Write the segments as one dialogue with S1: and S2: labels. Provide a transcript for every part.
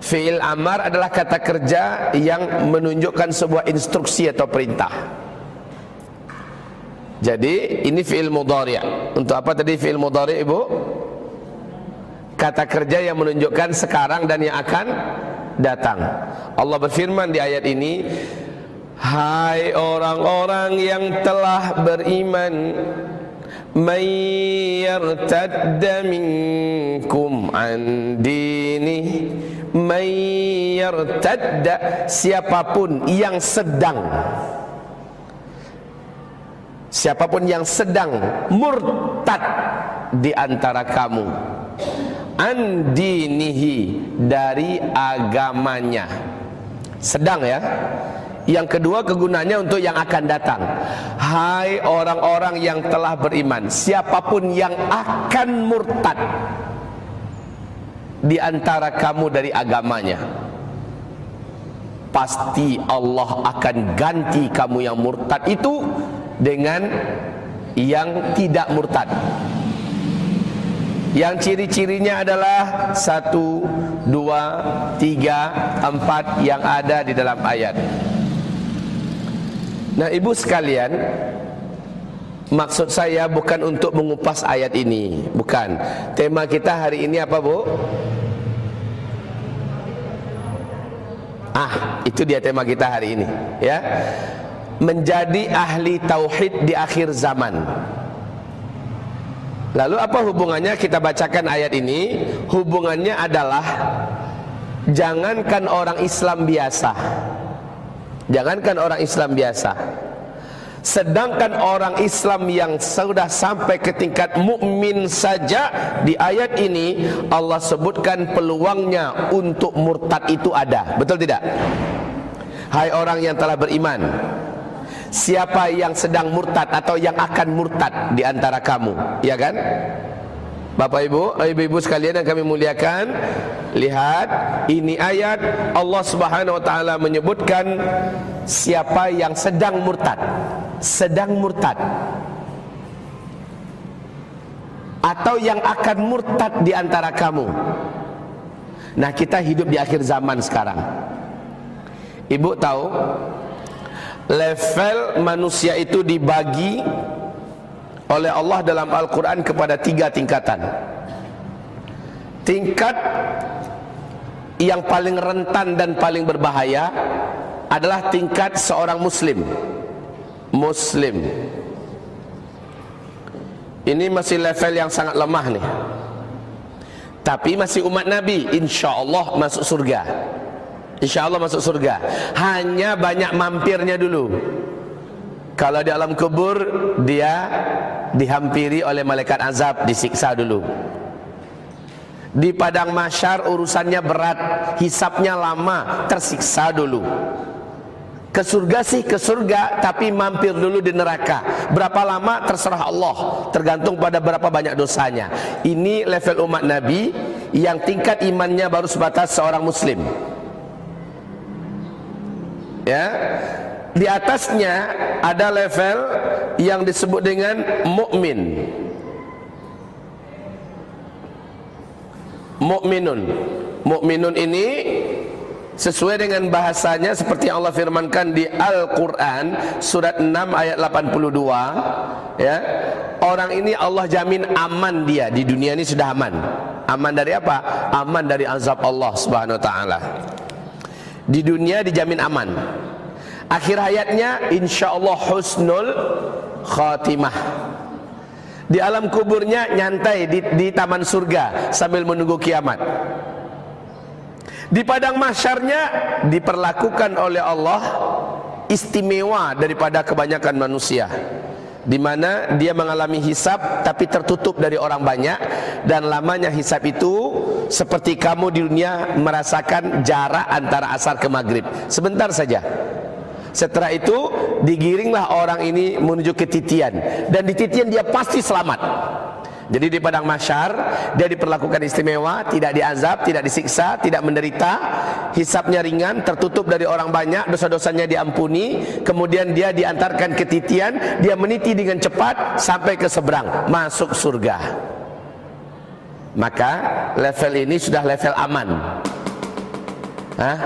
S1: Fi'il amar adalah kata kerja yang menunjukkan sebuah instruksi atau perintah. Jadi ini fi'il mudhari'. Untuk apa tadi fi'il mudhari', Ibu? Kata kerja yang menunjukkan sekarang dan yang akan datang. Allah berfirman di ayat ini, hai orang-orang yang telah beriman, man yartadda minkum an dini, man yartadda, siapapun yang sedang murtad di antara kamu, an dinihi, dari agamanya. Sedang ya. Yang kedua kegunaannya untuk yang akan datang. Hai orang-orang yang telah beriman, siapapun yang akan murtad di antara kamu dari agamanya, pasti Allah akan ganti kamu yang murtad itu dengan yang tidak murtad. Yang ciri-cirinya adalah 1, 2, 3, 4 yang ada di dalam ayat. Nah, ibu sekalian, maksud saya bukan untuk mengupas ayat ini, bukan. Tema kita hari ini apa, Bu? Itu dia tema kita hari ini, ya. Menjadi ahli tauhid di akhir zaman. Lalu apa hubungannya kita bacakan ayat ini? Hubungannya adalah jangankan orang Islam biasa, sedangkan orang Islam yang sudah sampai ke tingkat mukmin saja, di ayat ini Allah sebutkan peluangnya untuk murtad itu ada. Betul tidak? Hai orang yang telah beriman, siapa yang sedang murtad atau yang akan murtad di antara kamu, ya kan? Bapak Ibu, ibu-ibu sekalian yang kami muliakan, lihat ini ayat Allah Subhanahu wa taala menyebutkan siapa yang sedang murtad atau yang akan murtad di antara kamu. Nah, kita hidup di akhir zaman sekarang. Ibu tahu level manusia itu dibagi oleh Allah dalam Al-Quran kepada 3 tingkatan. Tingkat yang paling rentan dan paling berbahaya adalah tingkat seorang muslim. Ini masih level yang sangat lemah nih, tapi masih umat Nabi, insya Allah masuk surga. Insya Allah masuk surga. Hanya banyak mampirnya dulu. Kalau di alam kubur dia dihampiri oleh malaikat azab, disiksa dulu. Di padang mahsyar urusannya berat, hisabnya lama, tersiksa dulu. Ke surga sih ke surga, tapi mampir dulu di neraka. Berapa lama terserah Allah, tergantung pada berapa banyak dosanya. Ini level umat Nabi yang tingkat imannya baru sebatas seorang muslim. Ya, di atasnya ada level yang disebut dengan mukmin. Mukminun ini sesuai dengan bahasanya seperti yang Allah firmankan di Al-Quran surat 6 ayat 82, ya. Orang ini Allah jamin aman, dia di dunia ini sudah aman. Aman dari apa? Aman dari azab Allah Subhanahu wa taala. Di dunia dijamin aman. Akhir hayatnya insyaallah husnul khatimah. Di alam kuburnya nyantai di taman surga sambil menunggu kiamat. Di padang mahsyarnya diperlakukan oleh Allah istimewa daripada kebanyakan manusia, di mana dia mengalami hisab tapi tertutup dari orang banyak, dan lamanya hisab itu seperti kamu di dunia merasakan jarak antara asar ke maghrib, sebentar saja. Setelah itu digiringlah orang ini menuju ke titian, dan di titian dia pasti selamat. Jadi di padang mahsyar dia diperlakukan istimewa, tidak diazab, tidak disiksa, tidak menderita, hisabnya ringan, tertutup dari orang banyak, dosa-dosanya diampuni, kemudian dia diantarkan ke titian, dia meniti dengan cepat sampai ke seberang, masuk surga. Maka level ini sudah level aman. Hah?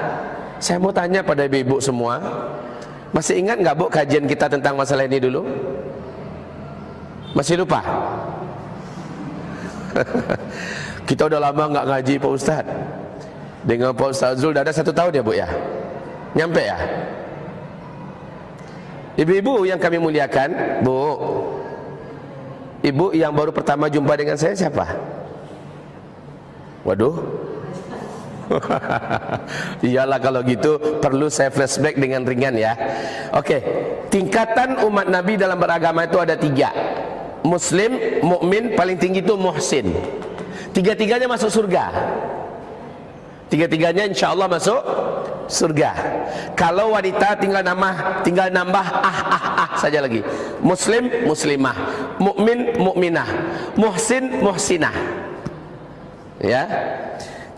S1: Saya mau tanya pada ibu-ibu semua, masih ingat nggak Bu kajian kita tentang masalah ini dulu? Masih lupa? Kita udah lama nggak ngaji Pak Ustadz. Dengan Pak Ustadz Zul udah ada 1 tahun ya Bu ya? Nyampe ya? Ibu-ibu yang kami muliakan, Bu, ibu yang baru pertama jumpa dengan saya siapa? Waduh. Iyalah kalau gitu perlu saya flashback dengan ringan ya. Oke, tingkatan umat Nabi dalam beragama itu ada 3. Muslim, mukmin, paling tinggi itu muhsin. 3-tiganya masuk surga. 3-tiganya insya Allah masuk surga. Kalau wanita tinggal nambah saja lagi. Muslim, muslimah, mukmin, mukminah, muhsin, muhsinah. Ya.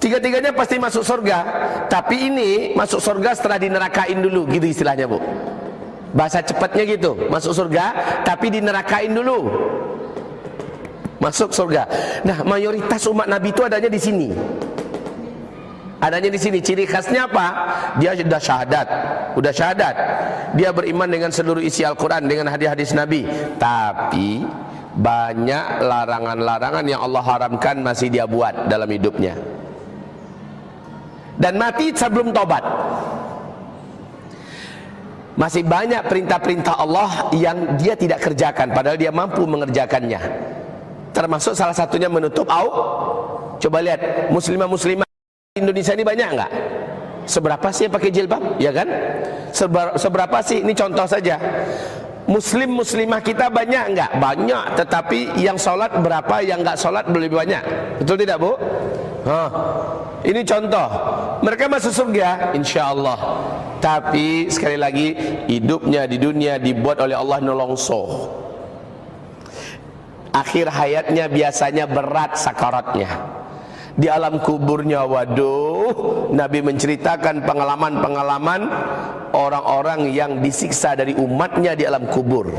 S1: 3-tiganya pasti masuk surga. Tapi ini masuk surga setelah dinerakain dulu, gitu istilahnya Bu. Bahasa cepatnya gitu, masuk surga tapi dinerakain dulu. Masuk surga. Nah, mayoritas umat Nabi itu adanya di sini. Adanya di sini. Ciri khasnya apa? Dia sudah syahadat. Dia beriman dengan seluruh isi Al-Quran, dengan hadis-hadis Nabi. Tapi banyak larangan-larangan yang Allah haramkan masih dia buat dalam hidupnya. Dan mati sebelum tobat. Masih banyak perintah-perintah Allah yang dia tidak kerjakan, padahal dia mampu mengerjakannya. Termasuk salah satunya menutup aurat. Coba lihat, muslimah-muslimah Indonesia ini banyak enggak? Seberapa sih yang pakai jilbab? Ya kan? Seberapa sih? Ini contoh saja. Muslim-muslimah kita banyak enggak? Banyak, tetapi yang sholat berapa, yang enggak sholat lebih banyak. Betul tidak Bu? Ini contoh. Mereka masuk surga insya Allah. Tapi sekali lagi, hidupnya di dunia dibuat oleh Allah nolongso. Akhir hayatnya biasanya berat sakaratnya. Di alam kuburnya, waduh, Nabi menceritakan pengalaman-pengalaman orang-orang yang disiksa dari umatnya di alam kubur.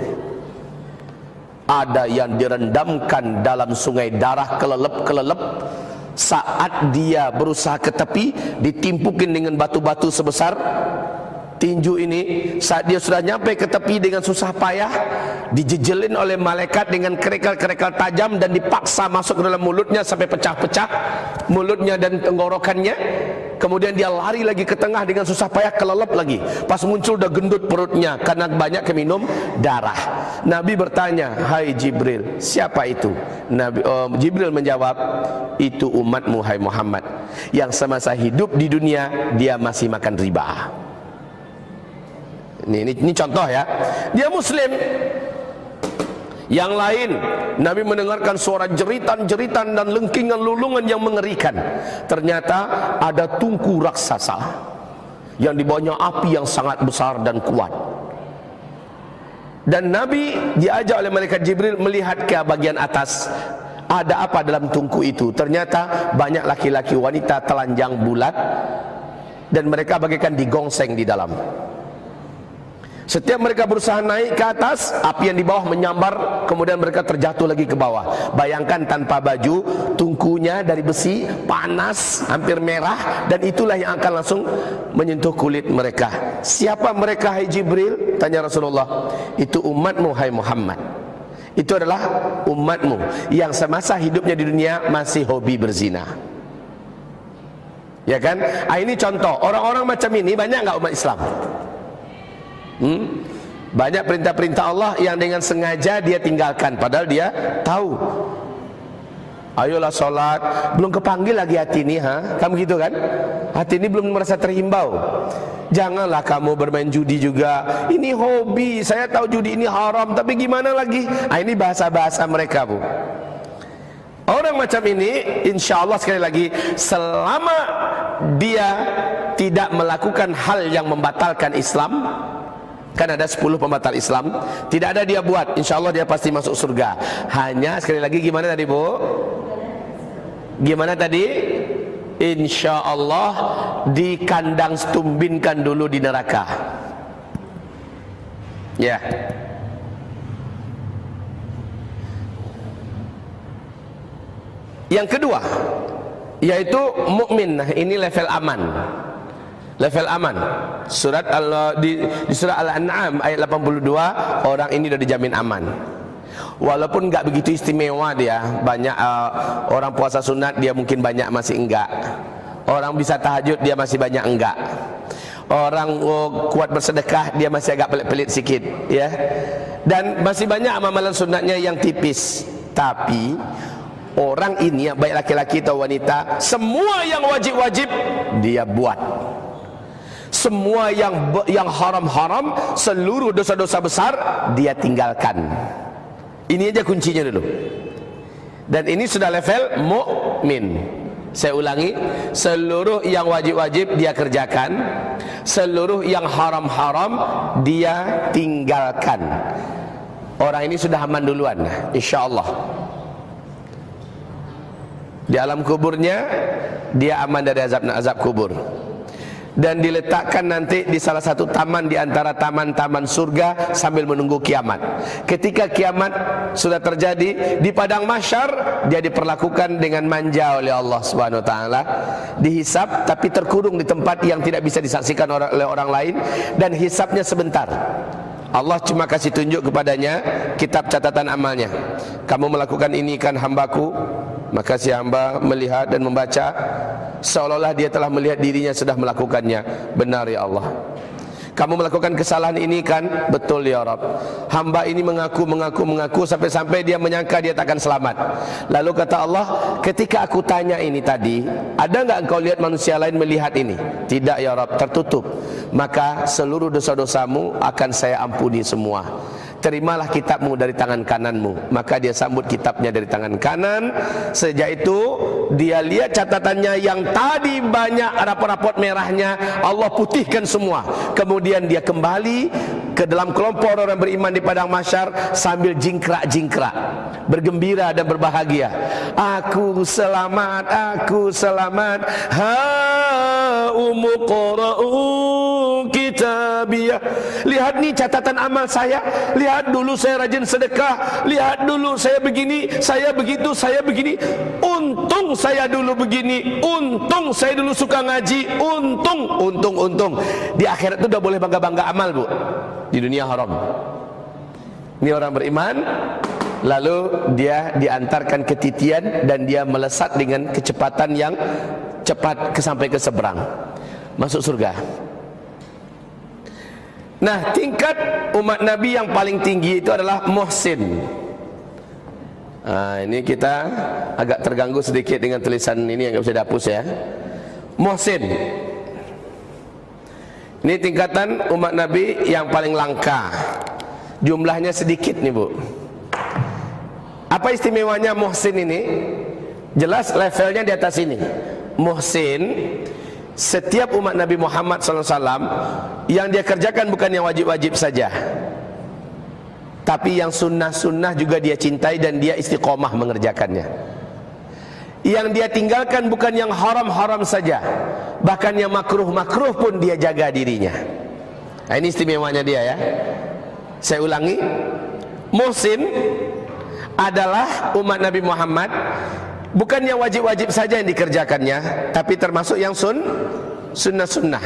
S1: Ada yang direndamkan dalam sungai darah kelelep-kelelep. Saat dia berusaha ke tepi, ditimpukin dengan batu-batu sebesar tinju ini. Saat dia sudah nyampe ke tepi dengan susah payah, dijejelin oleh malaikat dengan kerekal-kerekal tajam dan dipaksa masuk ke dalam mulutnya sampai pecah-pecah mulutnya dan tenggorokannya. Kemudian dia lari lagi ke tengah dengan susah payah, kelelep lagi. Pas muncul udah gendut perutnya karena banyak keminum darah. Nabi bertanya, "Hai Jibril, siapa itu?" Jibril menjawab, "Itu umatmu hai Muhammad, yang semasa hidup di dunia dia masih makan riba." Ini contoh ya. Dia muslim. Yang lain, Nabi mendengarkan suara jeritan-jeritan dan lengkingan lulungan yang mengerikan. Ternyata ada tungku raksasa yang di bawahnya api yang sangat besar dan kuat. Dan Nabi diajak oleh malaikat Jibril melihat ke bagian atas. Ada apa dalam tungku itu? Ternyata banyak laki-laki wanita telanjang bulat dan mereka bagaikan digongseng di dalam. Setiap mereka berusaha naik ke atas, api yang di bawah menyambar, kemudian mereka terjatuh lagi ke bawah. Bayangkan tanpa baju, tungkunya dari besi, panas, hampir merah, dan itulah yang akan langsung menyentuh kulit mereka. Siapa mereka hai Jibril? Tanya Rasulullah. Itu umatmu hai Muhammad. Itu adalah umatmu yang semasa hidupnya di dunia masih hobi berzina. Ya kan? Ini contoh. Orang-orang macam ini banyak nggak umat Islam? Banyak perintah-perintah Allah yang dengan sengaja dia tinggalkan, padahal dia tahu. Ayolah sholat, belum kepanggil lagi hati ini, kamu gitu kan? Hati ini belum merasa terhimbau. Janganlah kamu bermain judi juga. Ini hobi, saya tahu judi ini haram, tapi gimana lagi? Ini bahasa-bahasa mereka Bu. Orang macam ini, insya Allah sekali lagi, selama dia tidak melakukan hal yang membatalkan Islam, kan ada 10 pembatal Islam, tidak ada dia buat, insya Allah dia pasti masuk surga. Hanya sekali lagi gimana tadi Bu? Gimana tadi? Insya Allah dikandang setumbinkan dulu di neraka. Ya. Yang kedua, yaitu mukmin. Nah, ini level aman. level aman. Surat di surah Al-An'am ayat 82, orang ini sudah dijamin aman. Walaupun enggak begitu istimewa dia, banyak orang puasa sunat dia mungkin banyak masih enggak. Orang bisa tahajud dia masih banyak enggak. Orang kuat bersedekah dia masih agak pelit-pelit sikit, ya. Dan masih banyak amalan sunatnya yang tipis. Tapi orang ini, baik laki-laki atau wanita, semua yang wajib-wajib dia buat. Semua yang haram-haram, seluruh dosa-dosa besar dia tinggalkan. Ini aja kuncinya dulu. Dan ini sudah level mukmin. Saya ulangi, seluruh yang wajib-wajib dia kerjakan, seluruh yang haram-haram dia tinggalkan. Orang ini sudah aman duluan, insyaallah. Di alam kuburnya dia aman dari azab kubur. Dan diletakkan nanti di salah satu taman di antara taman-taman surga sambil menunggu kiamat. Ketika kiamat sudah terjadi di padang mahsyar, dia diperlakukan dengan manja oleh Allah Subhanahu wa taala, dihisab tapi terkurung di tempat yang tidak bisa disaksikan oleh orang lain, dan hisabnya sebentar. Allah cuma kasih tunjuk kepadanya kitab catatan amalnya. Kamu melakukan ini kan hambaku, maka si hamba melihat dan membaca seolah-olah dia telah melihat dirinya sudah melakukannya. Benar ya Allah. Kamu melakukan kesalahan ini kan? Betul ya Rabb. Hamba ini mengaku sampai-sampai dia menyangka dia takkan selamat. Lalu kata Allah, ketika aku tanya ini tadi, ada enggak engkau lihat manusia lain melihat ini? Tidak ya Rabb, tertutup. Maka seluruh dosa-dosamu akan saya ampuni semua. Terimalah kitabmu dari tangan kananmu. Maka dia sambut kitabnya dari tangan kanan. Sejak itu dia lihat catatannya yang tadi banyak rapot-rapot merahnya, Allah putihkan semua. Kemudian dia kembali ke dalam kelompok orang beriman di padang mahsyar sambil jingkrak-jingkrak, bergembira dan berbahagia. Aku selamat, aku selamat. Ha umuqra'u kitabiyah. Lihat nih catatan amal saya. Lihat dulu saya rajin sedekah. Lihat dulu saya begini, saya begitu, saya begini. Untung saya dulu begini. Untung saya dulu suka ngaji. Untung. Di akhirat itu udah boleh bangga-bangga amal, Bu. Di dunia haram. Ini orang beriman, lalu dia diantarkan ke titian dan dia melesat dengan kecepatan yang cepat sampai ke seberang, masuk surga. Nah, tingkat umat Nabi yang paling tinggi itu adalah muhsin. Nah, ini kita agak terganggu sedikit dengan tulisan ini yang nggak bisa dihapus ya. Muhsin. Ini tingkatan umat Nabi yang paling langka. Jumlahnya sedikit nih, Bu. Apa istimewanya muhsin ini? Jelas levelnya di atas ini. Muhsin, setiap umat Nabi Muhammad SAW yang dia kerjakan bukan yang wajib-wajib saja, tapi yang sunnah-sunnah juga dia cintai dan dia istiqomah mengerjakannya. Yang dia tinggalkan bukan yang haram-haram saja, bahkan yang makruh-makruh pun dia jaga dirinya. Nah, ini istimewanya dia ya. Saya ulangi, muhsin adalah umat Nabi Muhammad, bukan yang wajib-wajib saja yang dikerjakannya, tapi termasuk yang sunnah-sunnah.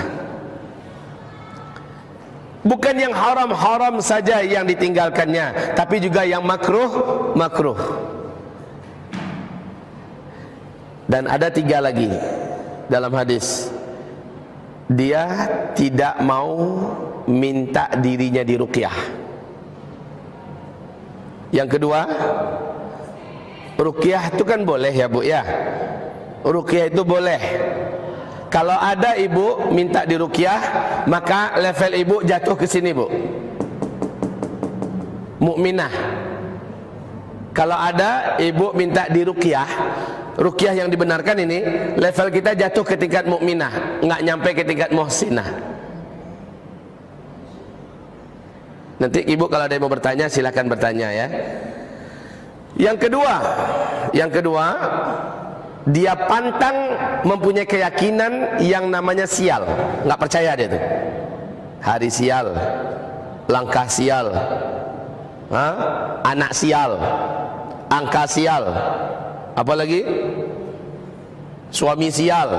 S1: Bukan yang haram-haram saja yang ditinggalkannya, tapi juga yang makruh. Dan ada 3 lagi dalam hadis. Dia tidak mau minta dirinya diruqyah. Yang kedua, ruqyah itu kan boleh ya, Bu ya. Ruqyah itu boleh. Kalau ada ibu minta diruqyah, maka level ibu jatuh ke sini, Bu. Mukminah. Kalau ada ibu minta diruqyah, ruqyah yang dibenarkan ini, level kita jatuh ke tingkat mukminah, enggak nyampe ke tingkat muhsinah. Nanti ibu kalau ada yang mau bertanya silakan bertanya ya. Yang kedua, dia pantang mempunyai keyakinan yang namanya sial. Enggak percaya dia tuh. Hari sial, langkah sial, anak sial, angka sial, apalagi suami sial,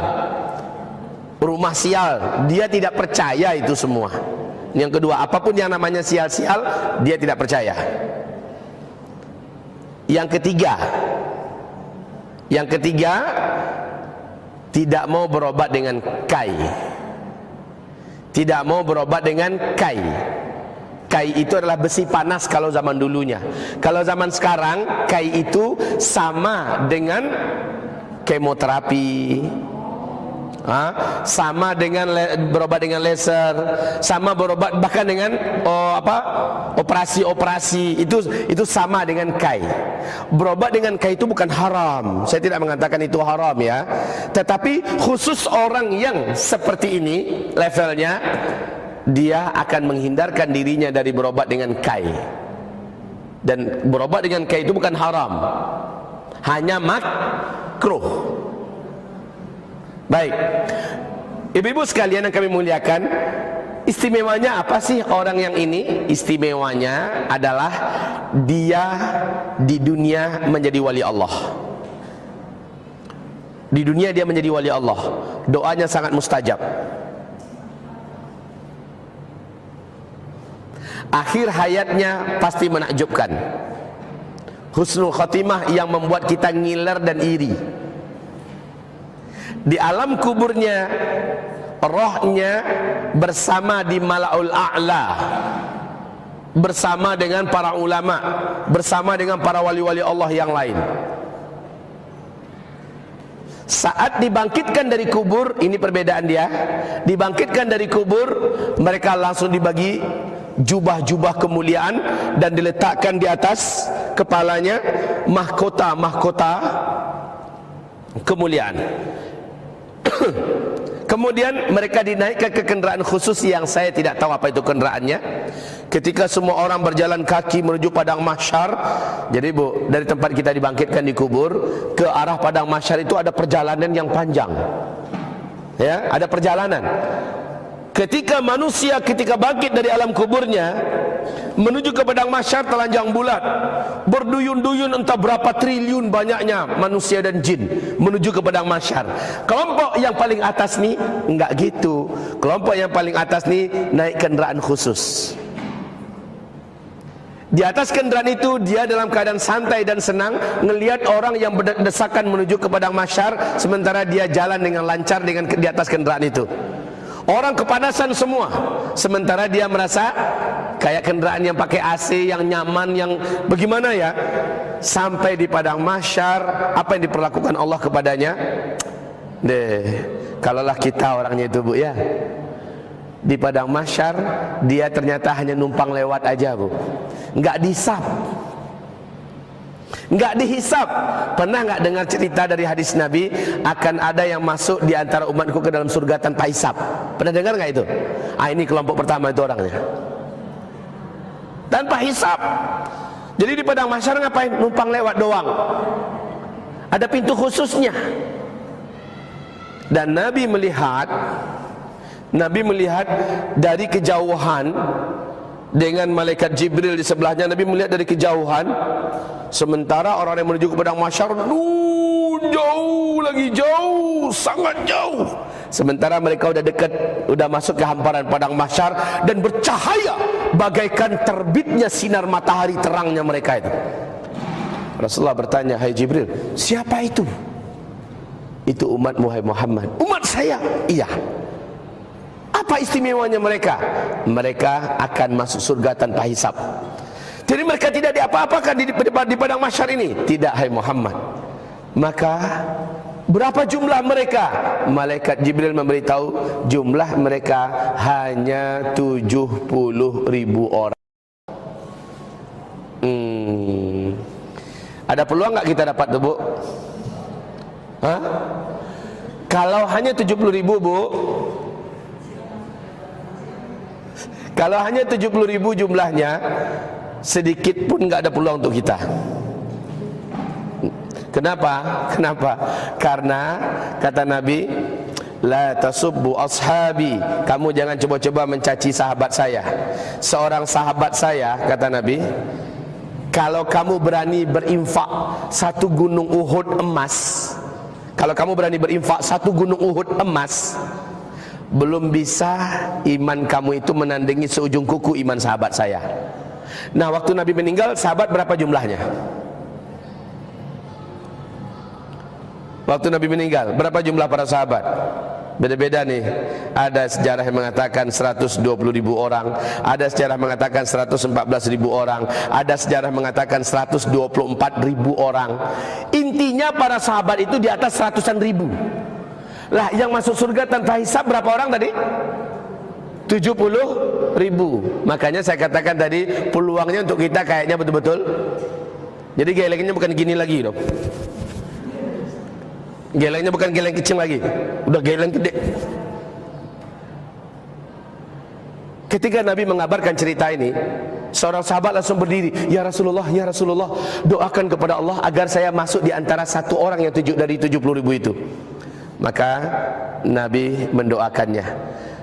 S1: rumah sial, dia tidak percaya itu semua. Yang kedua, apapun yang namanya sial-sial, dia tidak percaya. Yang ketiga, tidak mau berobat dengan kai. Tidak mau berobat dengan kai. Kai itu adalah besi panas kalau zaman dulunya. Kalau zaman sekarang, kai itu sama dengan kemoterapi, sama dengan berobat dengan laser, sama berobat bahkan dengan operasi-operasi, itu sama dengan kai. Berobat dengan kai itu bukan haram, saya tidak mengatakan itu haram ya, tetapi khusus orang yang seperti ini levelnya, dia akan menghindarkan dirinya dari berobat dengan kai. Dan berobat dengan kai itu bukan haram, hanya makruh. Baik, ibu-ibu sekalian yang kami muliakan, istimewanya apa sih orang yang ini? Istimewanya adalah dia di dunia menjadi wali Allah. Di dunia dia menjadi wali Allah, doanya sangat mustajab. Akhir hayatnya pasti menakjubkan. Husnul khatimah yang membuat kita ngiler dan iri. Di alam kuburnya, rohnya bersama di Mala'ul A'la, bersama dengan para ulama, bersama dengan para wali-wali Allah yang lain. Saat dibangkitkan dari kubur, ini perbedaan dia. Dibangkitkan dari kubur, mereka langsung dibagi jubah-jubah kemuliaan dan diletakkan di atas kepalanya mahkota-mahkota kemuliaan. Kemudian mereka dinaikkan ke kendaraan khusus yang saya tidak tahu apa itu kendaraannya. Ketika semua orang berjalan kaki menuju padang mahsyar. Jadi Bu, dari tempat kita dibangkitkan di kubur ke arah padang mahsyar itu ada perjalanan yang panjang. Ya, ada perjalanan. Ketika manusia ketika bangkit dari alam kuburnya menuju ke padang mahsyar telanjang bulat, berduyun-duyun entah berapa triliun banyaknya manusia dan jin menuju ke padang mahsyar. Kelompok yang paling atas nih enggak gitu. Kelompok yang paling atas nih naik kendaraan khusus. Di atas kendaraan itu dia dalam keadaan santai dan senang ngelihat orang yang berdesakan menuju ke padang mahsyar, sementara dia jalan dengan lancar dengan di atas kendaraan itu. Orang kepanasan semua, sementara dia merasa kayak kendaraan yang pakai AC, yang nyaman, yang bagaimana ya. Sampai di padang mahsyar, apa yang diperlakukan Allah kepadanya? Kalaulah kita orangnya itu Bu ya, di padang mahsyar dia ternyata hanya numpang lewat aja Bu, nggak dihisap. Enggak dihisap. Pernah enggak dengar cerita dari hadis Nabi akan ada yang masuk di antara umatku ke dalam surga tanpa hisap? Pernah dengar enggak itu? Ini kelompok pertama itu orangnya. Tanpa hisap. Jadi di padang mahsyar ngapain? Numpang lewat doang. Ada pintu khususnya. Dan Nabi melihat dari kejauhan dengan malaikat Jibril di sebelahnya. Nabi melihat dari kejauhan. Sementara orang yang menuju ke padang mahsyar jauh lagi, jauh, sangat jauh. Sementara mereka udah dekat, udah masuk ke hamparan padang mahsyar dan bercahaya bagaikan terbitnya sinar matahari terangnya mereka itu. Rasulullah bertanya, "Hai Jibril, siapa itu?" "Itu umatmu hai Muhammad." "Umat saya?" "Iya." "Apa istimewanya mereka?" "Mereka akan masuk surga tanpa hisab." Jadi mereka tidak diapa-apakan di padang mahsyar ini? "Tidak hai Muhammad." "Maka berapa jumlah mereka?" Malaikat Jibril memberitahu jumlah mereka hanya 70.000 orang. Ada peluang nggak kita dapat tuh Bu? Kalau hanya 70.000 Bu, kalau hanya 70.000 jumlahnya, sedikit pun nggak ada peluang untuk kita. Kenapa? Karena kata Nabi, "La tasubbu ashabi." Kamu jangan coba-coba mencaci sahabat saya. Seorang sahabat saya, kata Nabi, kalau kamu berani berinfak satu gunung Uhud emas, kalau kamu berani berinfak satu gunung Uhud emas, belum bisa iman kamu itu menandingi seujung kuku iman sahabat saya. Nah, waktu Nabi meninggal, sahabat berapa jumlahnya? Waktu Nabi meninggal, berapa jumlah para sahabat? Beda-beda nih. Ada sejarah yang mengatakan 120.000 orang, ada sejarah mengatakan 114.000 orang, ada sejarah mengatakan 124.000 orang. Intinya para sahabat itu di atas ratusan ribu. Lah, yang masuk surga tanpa hisab berapa orang tadi? 70.000. Makanya saya katakan tadi, peluangnya untuk kita kayaknya betul-betul. Jadi gelengnya bukan gini lagi dong. Gelengnya bukan geleng kecil lagi, udah geleng gede. Ketika Nabi mengabarkan cerita ini, seorang sahabat langsung berdiri, ya Rasulullah, doakan kepada Allah agar saya masuk di antara satu orang yang dari 70.000 itu. Maka Nabi mendoakannya.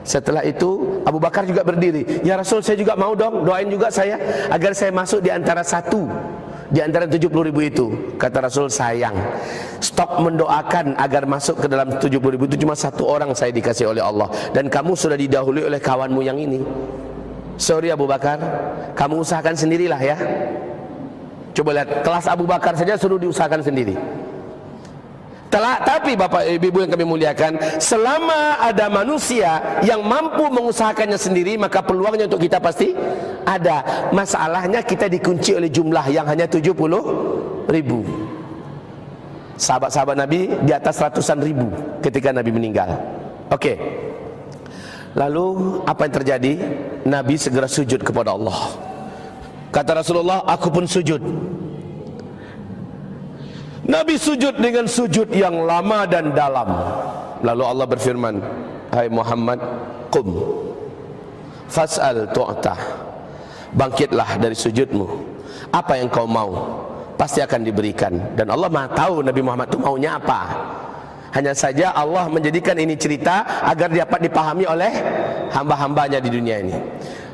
S1: Setelah itu Abu Bakar juga berdiri, ya Rasul, saya juga mau dong, doain juga saya agar saya masuk di antara satu di antara 70.000 itu. Kata Rasul, sayang, stop mendoakan agar masuk ke dalam 70.000 itu, cuma satu orang saya dikasih oleh Allah, dan kamu sudah didahului oleh kawanmu yang ini. Sorry Abu Bakar, kamu usahakan sendirilah ya. Coba lihat, kelas Abu Bakar saja suruh diusahakan sendiri. Tapi Bapak Ibu yang kami muliakan, selama ada manusia yang mampu mengusahakannya sendiri, maka peluangnya untuk kita pasti ada. Masalahnya kita dikunci oleh jumlah yang hanya 70.000. Sahabat-sahabat Nabi di atas ratusan ribu ketika Nabi meninggal. Oke. Lalu apa yang terjadi? Nabi segera sujud kepada Allah. Kata Rasulullah, aku pun sujud. Nabi sujud dengan sujud yang lama dan dalam. Lalu Allah berfirman, hai Muhammad, qum fas'al tu'tah. Bangkitlah dari sujudmu, apa yang kau mau pasti akan diberikan. Dan Allah Maha tahu Nabi Muhammad itu maunya apa. Hanya saja Allah menjadikan ini cerita agar dapat dipahami oleh hamba-hambanya di dunia ini.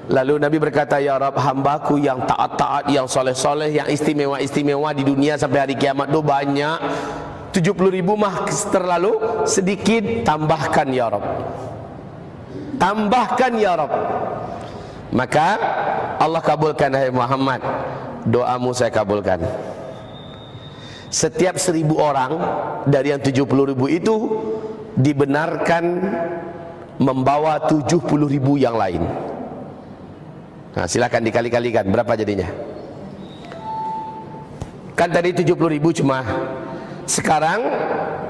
S1: Lalu Nabi berkata, ya Rabb, hambaku yang taat-taat, yang soleh-soleh, yang istimewa-istimewa di dunia sampai hari kiamat itu banyak. 70.000 mah terlalu sedikit, tambahkan ya Rabb, tambahkan ya Rabb. Maka Allah kabulkan, hai Muhammad, doamu saya kabulkan. Setiap 1.000 orang dari yang 70.000 itu dibenarkan membawa 70.000 yang lain. Nah, silakan dikali-kalikan berapa jadinya. Kan tadi 70.000 cuma. Sekarang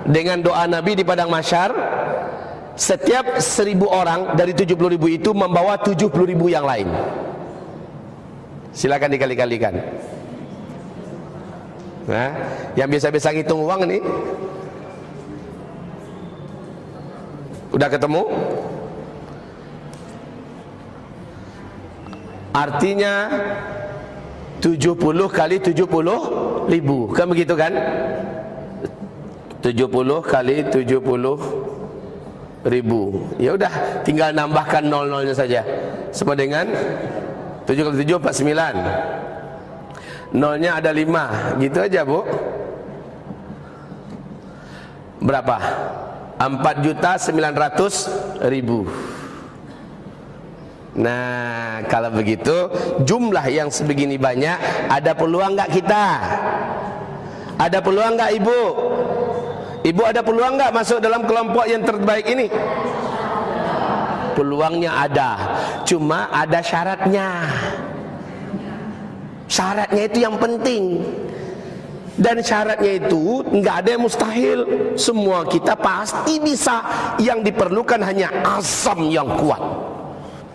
S1: dengan doa Nabi di padang mahsyar, setiap 1.000 orang dari 70.000 itu membawa 70.000 yang lain. Silakan dikali-kalikan. Nah, yang biasa-biasa ngitung uang nih, udah ketemu? Artinya 70 kali 70.000, kan begitu kan? 70 kali 70.000. Ya udah, tinggal nambahkan nol-nolnya saja. Sama dengan 7 kali 7 49. Nolnya ada 5, gitu aja Bu. Berapa? 4.900.000. Nah, kalau begitu jumlah yang sebegini banyak, ada peluang nggak kita? Ada peluang nggak Ibu? Ibu ada peluang nggak masuk dalam kelompok yang terbaik ini? Peluangnya ada, cuma ada syaratnya. Syaratnya itu yang penting. Dan syaratnya itu nggak ada yang mustahil. Semua kita pasti bisa. Yang diperlukan hanya azam yang kuat,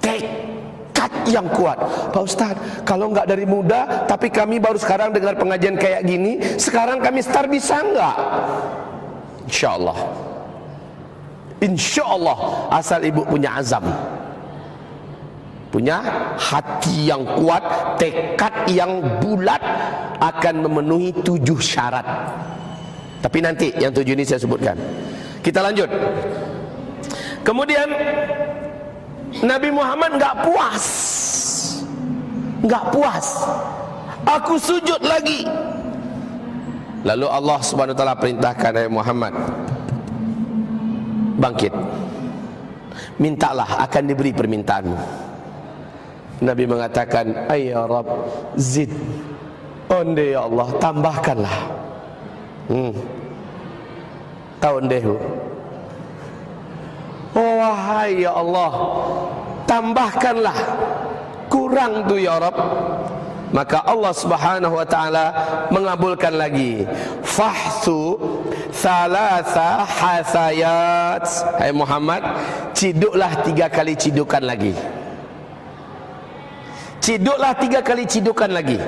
S1: tekad yang kuat. Pak Ustadz, kalau nggak dari muda, tapi kami baru sekarang dengar pengajian kayak gini, sekarang kami start, bisa nggak? Insya Allah, insya Allah, asal ibu punya azam, punya hati yang kuat, tekad yang bulat, akan memenuhi 7 syarat. Tapi nanti yang 7 ini saya sebutkan. Kita lanjut. Kemudian Nabi Muhammad nggak puas, nggak puas. Aku sujud lagi. Lalu Allah Subhanahu wa taala perintahkan, hai Muhammad, bangkit. mintalah akan diberi permintaanmu. Nabi mengatakan, ay ya Rabb, zid, onde ya Allah, tambahkanlah. Tahu ondehu? Oh wahai ya Allah, tambahkanlah, kurang tu ya Rabb. Maka Allah Subhanahu wa taala mengabulkan lagi. Fahsu thalatha hasayat. Hai Muhammad, ciduklah 3 kali cidukan lagi. Ciduklah 3 kali cidukan lagi.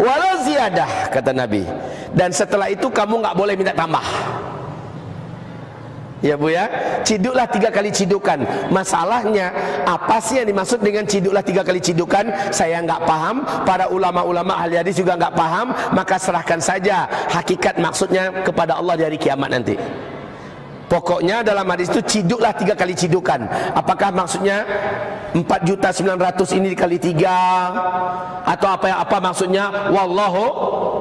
S1: Wala ziyadah, kata Nabi. Dan setelah itu kamu enggak boleh minta tambah. Ya Bu ya, ciduklah 3 kali cidukan. Masalahnya apa sih yang dimaksud dengan ciduklah 3 kali cidukan? Saya enggak paham, para ulama-ulama ahli hadis juga enggak paham. Maka serahkan saja hakikat maksudnya kepada Allah di hari kiamat nanti. Pokoknya dalam hadis itu ciduklah 3 kali cidukan. Apakah maksudnya 4.900.000 ini dikali 3 atau apa maksudnya? Wallahu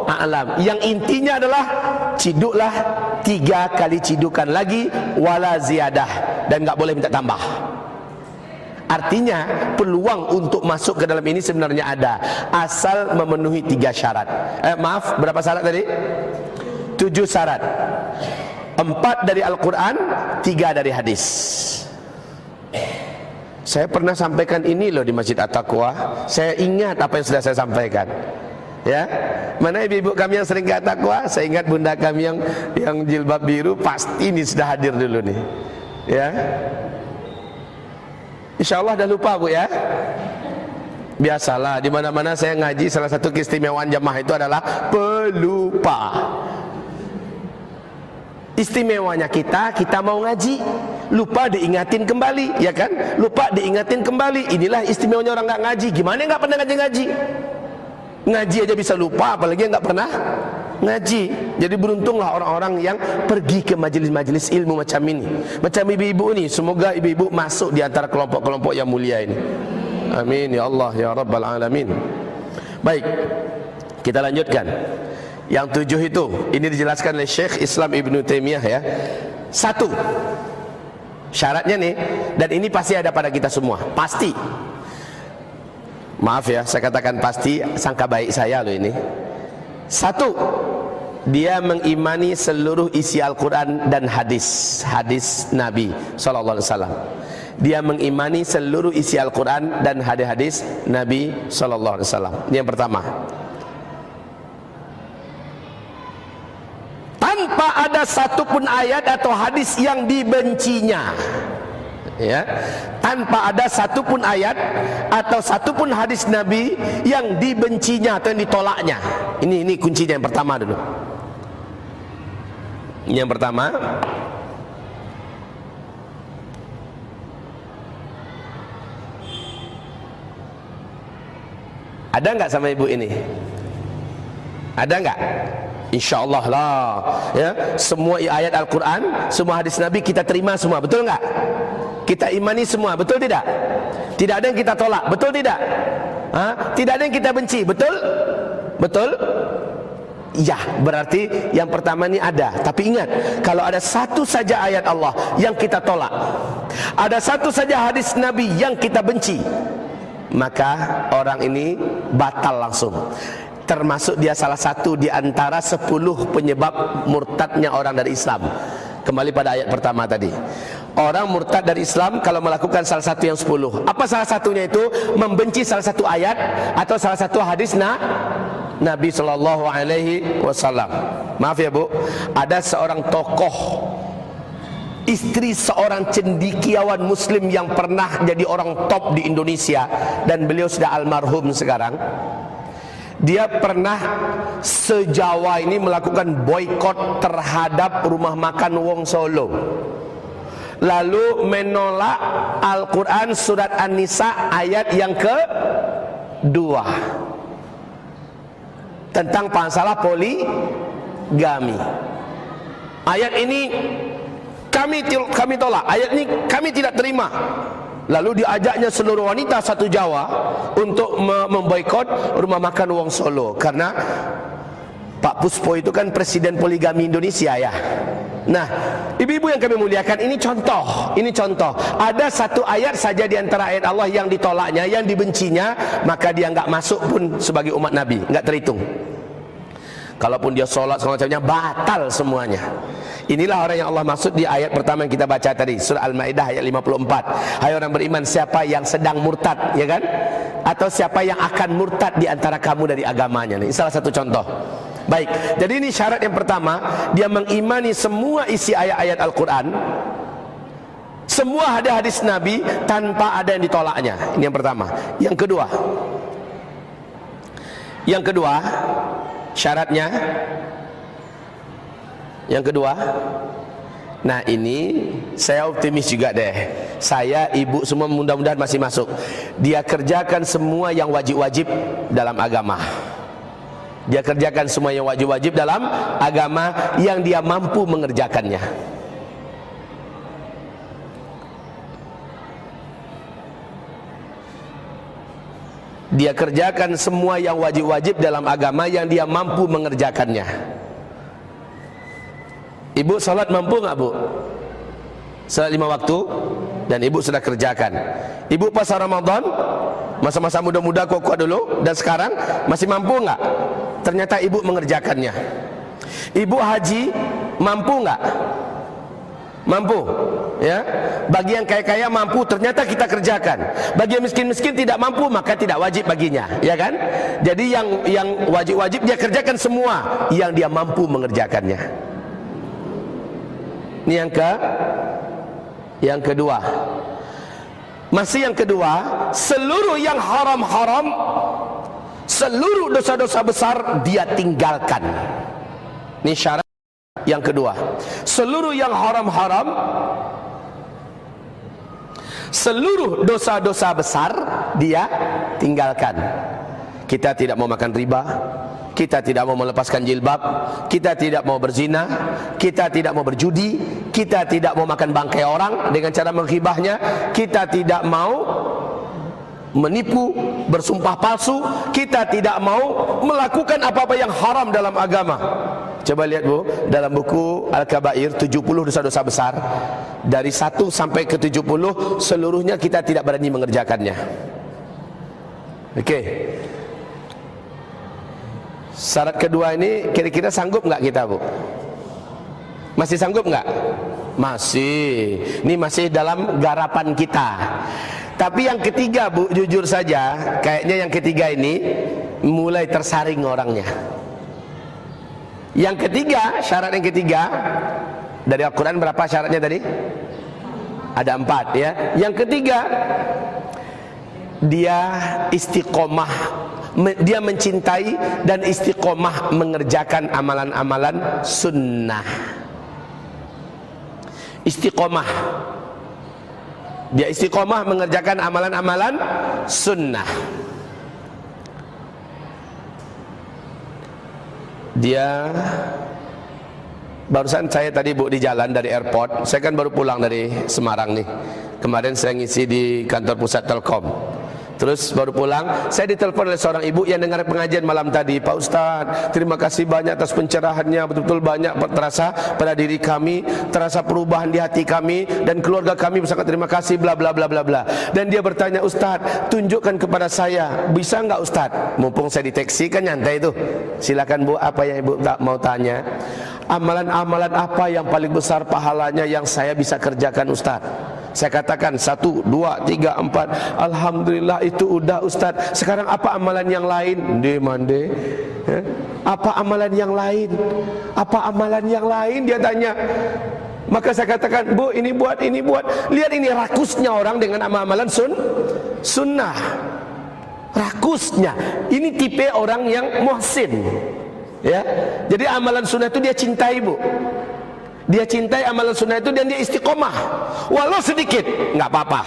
S1: a'lam. Yang intinya adalah ciduklah 3 kali cidukan lagi, wala ziyadah, dan enggak boleh minta tambah. Artinya peluang untuk masuk ke dalam ini sebenarnya ada, asal memenuhi 3 syarat. Maaf, berapa syarat tadi? 7 syarat. 4 dari Al-Quran, 3 dari hadis. Saya pernah sampaikan ini loh di Masjid At-Taqwa. Saya ingat apa yang sudah saya sampaikan. Ya, mana ibu-ibu kami yang sering ke At-Taqwa? Saya ingat bunda kami yang jilbab biru, pasti ini sudah hadir dulu nih. Ya, Insya Allah dah lupa Bu ya. Biasalah, di mana-mana saya ngaji, salah satu keistimewaan jamaah itu adalah pelupa. Istimewanya kita mau ngaji, lupa diingatin kembali, ya kan? Lupa diingatin kembali. Inilah istimewanya orang nggak ngaji. Gimana nggak pernah ngaji? Ngaji aja bisa lupa, apalagi nggak pernah ngaji. Jadi beruntunglah orang-orang yang pergi ke majelis-majelis ilmu macam ini, macam ibu-ibu ini. Semoga ibu-ibu masuk di antara kelompok-kelompok yang mulia ini. Amin ya Allah ya Rabbal Alamin. Baik, kita lanjutkan. Yang 7 itu, ini dijelaskan oleh Syekh Islam Ibn Taimiyah ya. 1 syaratnya nih, dan ini pasti ada pada kita semua, pasti. Maaf ya, saya katakan pasti, sangka baik saya loh ini. 1, dia mengimani seluruh isi Al-Quran dan hadis Nabi SAW. Dia mengimani seluruh isi Al-Quran dan hadis Nabi SAW. Ini yang pertama. Tanpa ada satupun ayat atau hadis yang dibencinya, ya, tanpa ada satupun ayat atau satupun hadis Nabi yang dibencinya atau yang ditolaknya. Ini kuncinya yang pertama dulu. Yang pertama, ada nggak sama ibu ini? Ada nggak? Insya Allah lah ya, semua ayat Al-Quran, semua hadis Nabi kita terima semua, betul nggak? Kita imani semua, betul tidak? Tidak ada yang kita tolak, betul tidak? Tidak ada yang kita benci, betul? Betul? Ya, berarti yang pertama ini ada. Tapi ingat, kalau ada satu saja ayat Allah yang kita tolak, ada satu saja hadis Nabi yang kita benci, maka orang ini batal langsung. Termasuk dia salah satu di antara 10 penyebab murtadnya orang dari Islam. Kembali pada ayat pertama tadi. Orang murtad dari Islam kalau melakukan salah satu yang 10. Apa salah satunya itu? Membenci salah satu ayat atau salah satu hadis Nabi Sallallahu Alaihi Wasallam. Maaf ya Bu, ada seorang tokoh, istri seorang cendekiawan muslim yang pernah jadi orang top di Indonesia, dan beliau sudah almarhum sekarang. Dia pernah se-Jawa ini melakukan boikot terhadap rumah makan Wong Solo, lalu menolak Al-Quran surat An-Nisa ayat yang ke-2 tentang masalah poligami. Ayat ini kami tolak, ayat ini kami tidak terima. Lalu diajaknya seluruh wanita satu Jawa untuk memboikot rumah makan Wong Solo, karena Pak Puspo itu kan presiden poligami Indonesia ya. Nah, ibu-ibu yang kami muliakan, ini contoh. Ini contoh. Ada satu ayat saja di antara ayat Allah yang ditolaknya, yang dibencinya, maka dia enggak masuk pun sebagai umat Nabi, enggak terhitung. Kalaupun dia sholat segala macamnya, batal semuanya. Inilah orang yang Allah maksud di ayat pertama yang kita baca tadi, surah Al-Maidah ayat 54. Hai orang beriman, siapa yang sedang murtad, ya kan? Atau siapa yang akan murtad di antara kamu dari agamanya. Ini salah satu contoh. Baik, jadi ini syarat yang pertama, dia mengimani semua isi ayat-ayat Al-Quran, semua hadis Nabi tanpa ada yang ditolaknya. Ini yang pertama. Yang kedua, syaratnya, yang kedua, nah ini saya optimis juga deh. Saya, ibu semua mudah-mudahan masih masuk. Dia kerjakan semua yang wajib-wajib dalam agama. Dia kerjakan semua yang wajib-wajib dalam agama yang dia mampu mengerjakannya. Dia kerjakan semua yang wajib-wajib dalam agama yang dia mampu mengerjakannya. Ibu salat mampu nggak, Bu? Salat 5 waktu dan ibu sudah kerjakan. Ibu pas Ramadan, masa-masa muda-muda kuat dulu, dan sekarang masih mampu nggak? Ternyata ibu mengerjakannya. Ibu haji mampu nggak? Mampu, ya. Bagi yang kaya-kaya mampu, ternyata kita kerjakan. Bagi yang miskin-miskin tidak mampu, maka tidak wajib baginya, ya kan? Jadi yang wajib-wajib dia kerjakan semua yang dia mampu mengerjakannya. Ini yang kedua. Masih yang kedua, seluruh yang haram-haram, seluruh dosa-dosa besar dia tinggalkan. Ini syarat yang kedua. Seluruh yang haram-haram, seluruh dosa-dosa besar dia tinggalkan. Kita tidak mau makan riba, kita tidak mau melepaskan jilbab, kita tidak mau berzina, kita tidak mau berjudi, kita tidak mau makan bangkai orang dengan cara menghibahnya, kita tidak mau menipu, bersumpah palsu, kita tidak mau melakukan apa-apa yang haram dalam agama. Coba lihat, Bu, dalam buku Al-Kabair 70 dosa-dosa besar, dari 1 sampai ke 70 seluruhnya kita tidak berani mengerjakannya. Oke. Syarat kedua ini kira-kira sanggup nggak kita, Bu? Masih sanggup nggak? Masih. Ini masih dalam garapan kita. Tapi yang ketiga, Bu, jujur saja, kayaknya yang ketiga ini mulai tersaring orangnya. Yang ketiga, syarat yang ketiga dari Al-Quran berapa syaratnya tadi? Ada 4, ya. Yang ketiga, dia istiqomah, dia mencintai dan istiqomah mengerjakan amalan-amalan sunnah. Istiqomah, dia istiqomah mengerjakan amalan-amalan sunnah. Dia, barusan saya tadi, Bu, di jalan dari airport. Saya kan baru pulang dari Semarang nih. Kemarin saya ngisi di kantor pusat Telkom. Terus baru pulang, saya ditelepon oleh seorang ibu yang dengar pengajian malam tadi. Pak Ustadz, terima kasih banyak atas pencerahannya, betul-betul banyak terasa pada diri kami, terasa perubahan di hati kami dan keluarga kami, sangat terima kasih, bla bla bla bla bla. Dan dia bertanya, Ustadz, tunjukkan kepada saya, bisa nggak Ustadz? Mumpung saya di taksi kan nyantai itu. Silakan, Bu, apa yang ibu tak mau tanya? Amalan-amalan apa yang paling besar pahalanya yang saya bisa kerjakan, Ustadz? Saya katakan 1, 2, 3, 4. Alhamdulillah itu udah, Ustaz. Sekarang apa amalan yang lain? Mande. Apa amalan yang lain? Apa amalan yang lain? Dia tanya. Maka saya katakan, Bu, ini buat, ini buat. Lihat ini rakusnya orang dengan amalan sunnah. Rakusnya. Ini tipe orang yang muhsin. Ya. Jadi amalan sunnah itu dia cintai, Bu. Dia cintai amalan sunnah itu dan dia istiqomah, walau sedikit, nggak apa-apa.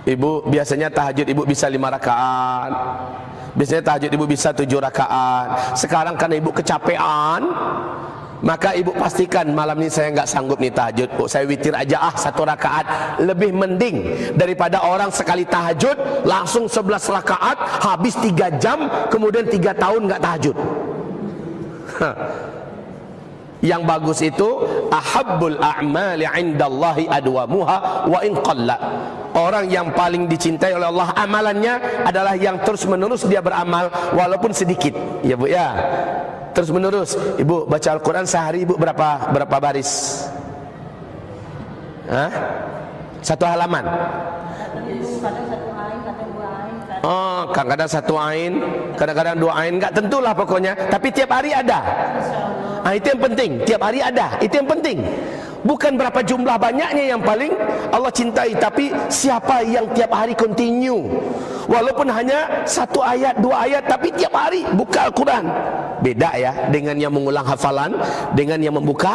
S1: Ibu biasanya tahajud ibu bisa 5 rakaat, biasanya tahajud ibu bisa 7 rakaat. Sekarang karena ibu kecapean, maka ibu pastikan malam ini saya nggak sanggup nih tahajud, Bu, saya witir aja 1 rakaat. Lebih mending daripada orang sekali tahajud langsung 11 rakaat, habis 3 jam, kemudian 3 tahun nggak tahajud. Yang bagus itu ahabbul a'mali 'indallahi adwamuha wa in qalla. Orang yang paling dicintai oleh Allah amalannya adalah yang terus menerus dia beramal walaupun sedikit. Ya Bu ya. Terus menerus. Ibu baca Al-Qur'an sehari Ibu berapa baris? Hah? Satu halaman.
S2: Kadang satu ain, kadang dua ain.
S1: Oh, kadang-kadang satu ain, kadang-kadang dua ain, enggak tentulah pokoknya. Tapi tiap hari ada. Itu yang penting. Tiap hari ada. Itu yang penting. Bukan berapa jumlah banyaknya yang paling Allah cintai, tapi siapa yang tiap hari continue. Walaupun hanya satu ayat, dua ayat, tapi tiap hari buka Al-Quran. Beda ya dengan yang mengulang hafalan, dengan yang membuka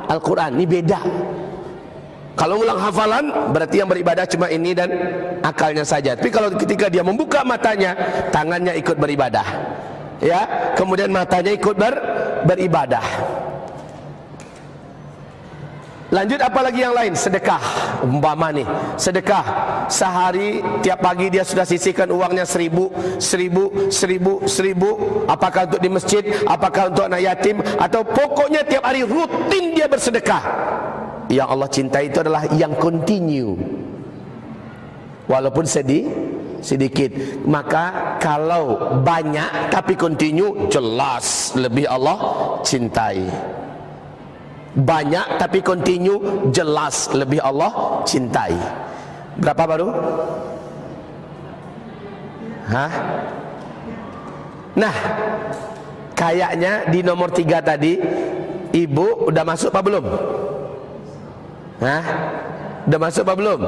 S1: Al-Quran. Ini beda. Kalau ulang hafalan berarti yang beribadah cuma ini dan akalnya saja. Tapi kalau ketika dia membuka matanya, tangannya ikut beribadah. Ya, kemudian matanya ikut beribadah. Lanjut apalagi yang lain? Sedekah. Umpama nih, sedekah sehari tiap pagi dia sudah sisihkan uangnya 1000. Apakah untuk di masjid, apakah untuk anak yatim, atau pokoknya tiap hari rutin dia bersedekah. Yang Allah cintai itu adalah yang continue, walaupun sedikit. Maka kalau banyak tapi continue, jelas lebih Allah cintai. Banyak tapi continue, jelas lebih Allah cintai. Berapa baru? Hah? Nah, kayaknya di nomor 3 tadi Ibu udah masuk apa belum? Hah? Udah masuk apa belum?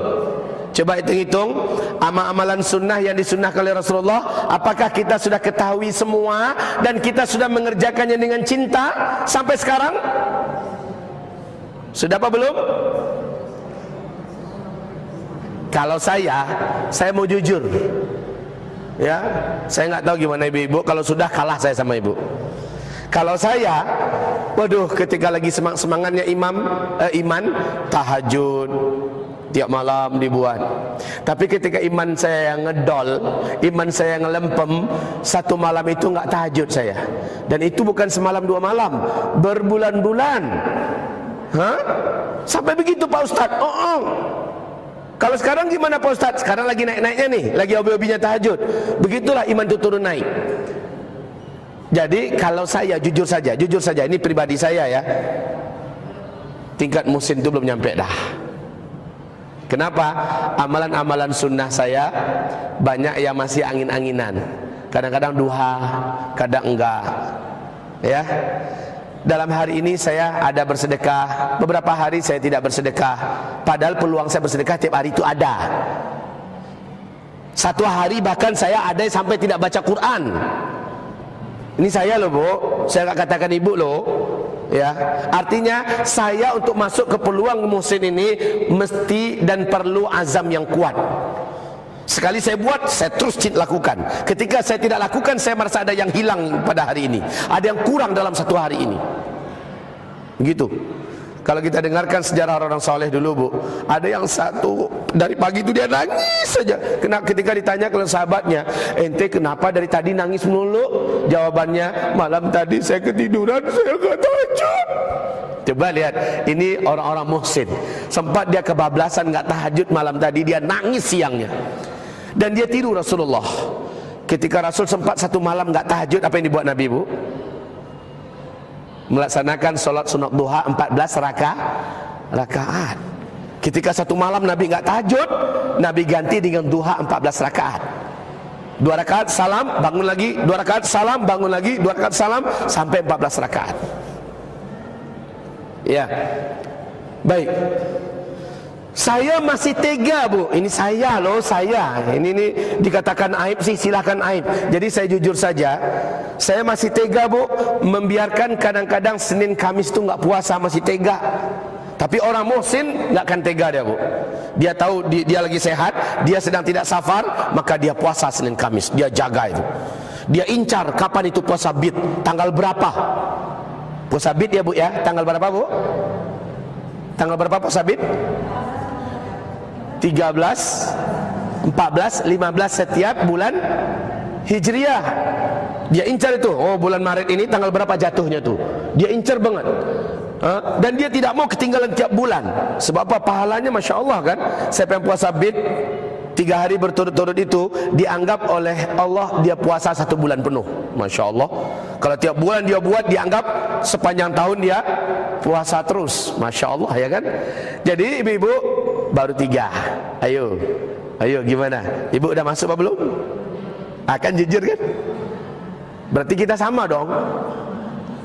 S1: Coba hitung-hitung amal-amalan sunnah yang disunnahkan oleh Rasulullah. Apakah kita sudah ketahui semua dan kita sudah mengerjakannya dengan cinta sampai sekarang? Sudah apa belum? Kalau saya mau jujur. Ya, saya nggak tahu gimana ibu-ibu. Kalau sudah kalah saya sama ibu. Kalau saya, waduh, ketika lagi semangatnya iman, tahajud tiap malam dibuat. Tapi ketika iman saya yang ngedol, iman saya yang ngelempem, satu malam itu nggak tahajud saya. Dan itu bukan semalam dua malam, berbulan-bulan. Hah? Sampai begitu Pak Ustadz? Kalau sekarang gimana Pak Ustadz? Sekarang lagi naik-naiknya nih, lagi hobi-hobinya tahajud. Begitulah iman itu turun naik. Jadi kalau saya jujur saja, ini pribadi saya ya, tingkat muhsin itu belum nyampe dah. Kenapa? Amalan-amalan sunnah saya banyak yang masih angin-anginan. Kadang-kadang duha, kadang enggak. Ya. Dalam hari ini saya ada bersedekah, beberapa hari saya tidak bersedekah. Padahal peluang saya bersedekah tiap hari itu ada. Satu hari bahkan saya ada sampai tidak baca Quran. Ini saya loh Bu, saya nggak katakan ibu loh. Ya, artinya saya untuk masuk ke peluang muhsin ini mesti dan perlu azam yang kuat. Sekali saya buat, saya terus lakukan. Ketika saya tidak lakukan, saya merasa ada yang hilang pada hari ini, ada yang kurang dalam satu hari ini. Begitu. Kalau kita dengarkan sejarah orang soleh dulu Bu, ada yang satu dari pagi itu dia nangis saja. Ketika ditanya ke sahabatnya, ente kenapa dari tadi nangis melulu? Jawabannya, malam tadi saya ketiduran, saya nggak tahajud. Coba lihat, ini orang-orang muhsin. Sempat dia kebablasan nggak tahajud malam tadi, dia nangis siangnya. Dan dia tiru Rasulullah. Ketika Rasul sempat satu malam nggak tahajud, apa yang dibuat Nabi Bu? Melaksanakan sholat sunat duha 14 rakaat. Ketika satu malam Nabi nggak tahajud, Nabi ganti dengan duha 14 rakaat. 2 rakaat salam, bangun lagi, 2 rakaat salam, bangun lagi, 2 rakaat salam, sampai 14 rakaat. Ya, baik. Saya masih tega Bu, ini saya loh, saya. Ini dikatakan aib sih, silahkan aib. Jadi saya jujur saja, saya masih tega Bu, membiarkan kadang-kadang Senin Kamis itu nggak puasa, masih tega. Tapi orang muhsin nggak akan tega dia Bu. Dia tahu dia lagi sehat, dia sedang tidak safar, maka dia puasa Senin Kamis, dia jaga itu. Dia incar kapan itu puasa bid, tanggal berapa? Puasa bid ya Bu ya, tanggal berapa Bu? Tanggal berapa puasa bid? 13, 14, 15 setiap bulan Hijriah. Dia incar itu. Oh, bulan Maret ini tanggal berapa jatuhnya tuh? Dia incar banget. Dan dia tidak mau ketinggalan tiap bulan. Sebab apa? Pahalanya Masya Allah kan. Siapa yang puasa bid 3 hari berturut-turut itu dianggap oleh Allah dia puasa 1 bulan penuh. Masya Allah. Kalau tiap bulan dia buat, dianggap sepanjang tahun dia puasa terus. Masya Allah ya kan. Jadi ibu-ibu baru 3. Ayo gimana? Ibu udah masuk apa belum? Akan jujur kan? Berarti kita sama dong.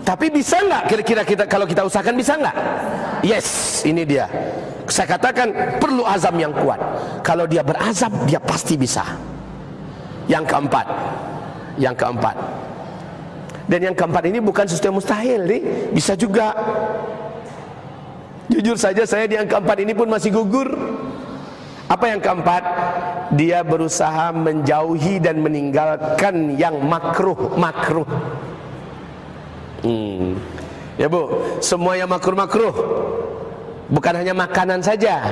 S1: Tapi bisa nggak kira-kira kita kalau kita usahakan bisa nggak? Yes, ini dia. Saya katakan perlu azam yang kuat. Kalau dia berazam, dia pasti bisa. Yang keempat. Dan yang keempat ini bukan sesuatu yang mustahil nih, bisa juga. Jujur saja saya di yang keempat ini pun masih gugur. Apa yang keempat? Dia berusaha menjauhi dan meninggalkan yang makruh. Ya Bu, semua yang makruh, bukan hanya makanan saja.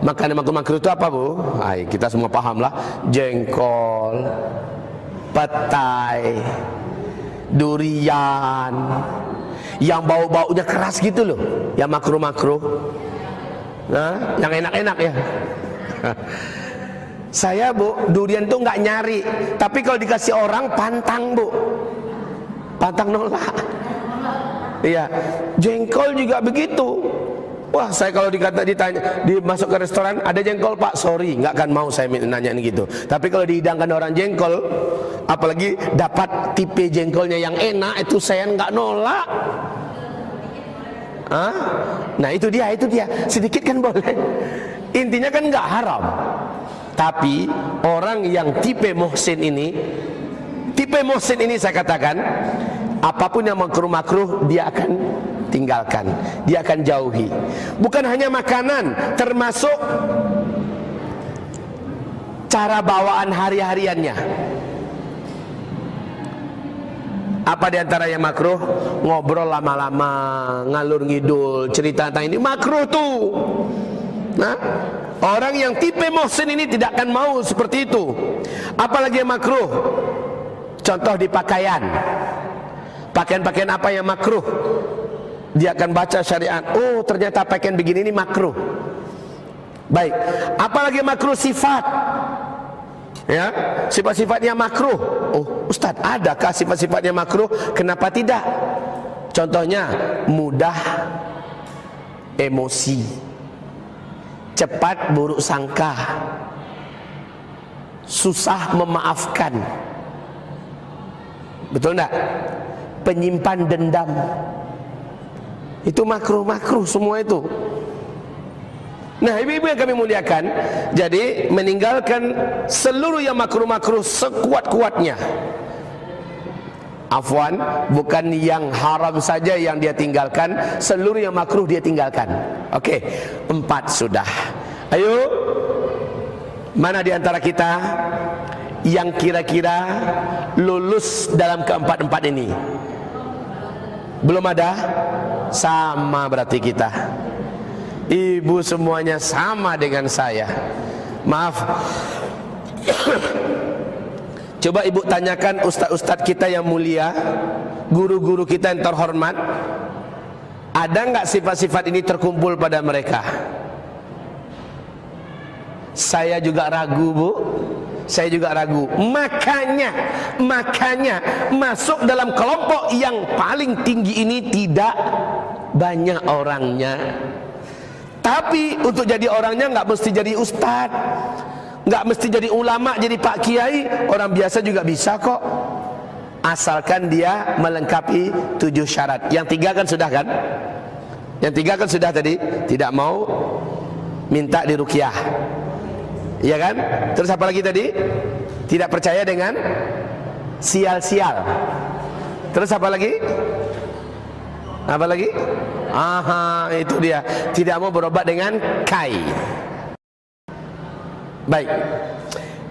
S1: Makanan makruh itu apa Bu? Kita semua paham lah. Jengkol, petai, durian, yang bau-baunya keras gitu loh. Yang makruh. Nah, yang enak-enak ya. Saya Bu, durian tuh nggak nyari. Tapi kalau dikasih orang pantang Bu. Pantang nolak. Iya, jengkol juga begitu. Wah, saya kalau ditanya, masuk ke restoran, ada jengkol Pak? Sorry, nggak akan mau saya nanya gitu. Tapi kalau dihidangkan orang jengkol, apalagi dapat tipe jengkolnya yang enak, itu saya nggak nolak. Nah itu dia. Sedikit kan boleh. Intinya kan nggak haram. Tapi orang yang tipe muhsin ini saya katakan, apapun yang makruh dia akan tinggalkan, dia akan jauhi. Bukan hanya makanan, termasuk cara bawaan hari-hariannya. Apa diantara yang makruh? Ngobrol lama-lama, ngalur ngidul, cerita tentang ini makruh tuh. Nah, orang yang tipe muhsin ini tidak akan mau seperti itu. Apalagi yang makruh? Contoh di pakaian. Pakaian-pakaian apa yang makruh? Dia akan baca syariat. Oh, ternyata pakaian begini ini makruh. Baik. Apalagi makruh sifat. Ya, sifat-sifatnya makruh. Oh, Ustaz, adakah sifat-sifatnya makruh? Kenapa tidak? Contohnya mudah emosi, cepat buruk sangka, susah memaafkan. Betul enggak? Penyimpan dendam. Itu makruh semua itu. Nah, ibu-ibu yang kami muliakan, jadi meninggalkan seluruh yang makruh sekuat-kuatnya. Afwan, bukan yang haram saja yang dia tinggalkan, seluruh yang makruh dia tinggalkan. Oke, 4 sudah. Ayo, mana di antara kita yang kira-kira lulus dalam keempat-empat ini? Belum ada? Sama berarti kita. Ibu semuanya sama dengan saya. Maaf. Coba ibu tanyakan ustaz-ustaz kita yang mulia, guru-guru kita yang terhormat, ada nggak sifat-sifat ini terkumpul pada mereka? Saya juga ragu Bu. Saya juga ragu. Makanya masuk dalam kelompok yang paling tinggi ini tidak banyak orangnya. Tapi untuk jadi orangnya nggak mesti jadi ustadz, nggak mesti jadi ulama, jadi pak kiai. Orang biasa juga bisa kok, asalkan dia melengkapi 7 syarat. Yang 3 kan sudah kan? Yang 3 kan sudah tadi. Tidak mau minta diruqyah, iya kan? Terus apa lagi tadi? Tidak percaya dengan sial-sial. Terus apa lagi? Apa lagi? Aha, itu dia. Tidak mau berobat dengan kai. Baik.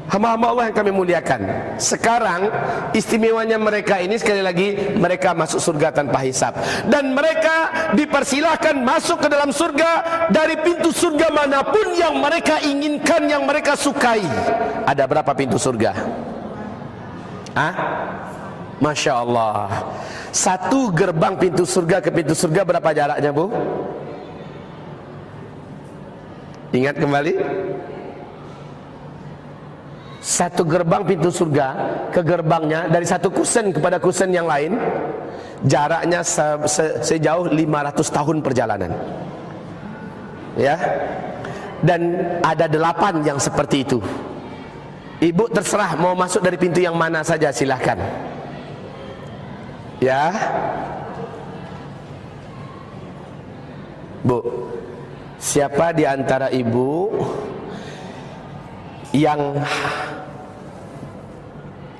S1: Hamba-hamba Allah yang kami muliakan, sekarang istimewanya mereka ini, sekali lagi, mereka masuk surga tanpa hisab. Dan mereka dipersilahkan masuk ke dalam surga dari pintu surga manapun yang mereka inginkan, yang mereka sukai. Ada berapa pintu surga? Masya Allah. Satu gerbang pintu surga ke pintu surga berapa jaraknya, Bu? Ingat kembali? Satu gerbang pintu surga ke gerbangnya, dari satu kusen kepada kusen yang lain, jaraknya sejauh 500 tahun perjalanan. Ya. Dan ada 8 yang seperti itu. Ibu terserah mau masuk dari pintu yang mana saja, silahkan. Ya, Bu, siapa di antara ibu yang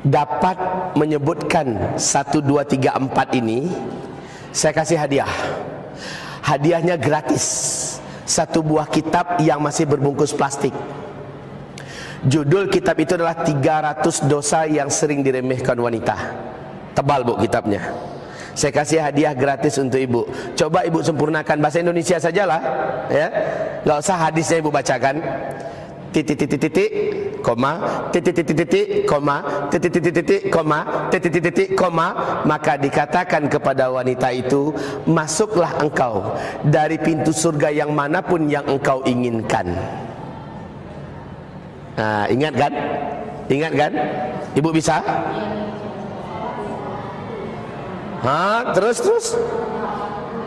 S1: dapat menyebutkan 1, 2, 3, 4 ini, saya kasih hadiah. Hadiahnya gratis. Satu buah kitab yang masih berbungkus plastik. Judul kitab itu adalah 300 dosa yang sering diremehkan wanita. Tebal, Bu, kitabnya. Saya kasih hadiah gratis untuk ibu. Coba ibu sempurnakan bahasa Indonesia sajalah, ya. Enggak usah hadisnya ibu bacakan. Titik, koma, titik, koma, titik, koma, titik, koma. Maka dikatakan kepada wanita itu, masuklah engkau dari pintu surga yang manapun yang engkau inginkan. Nah, ingat kan? Ingat kan? Ibu bisa? Terus?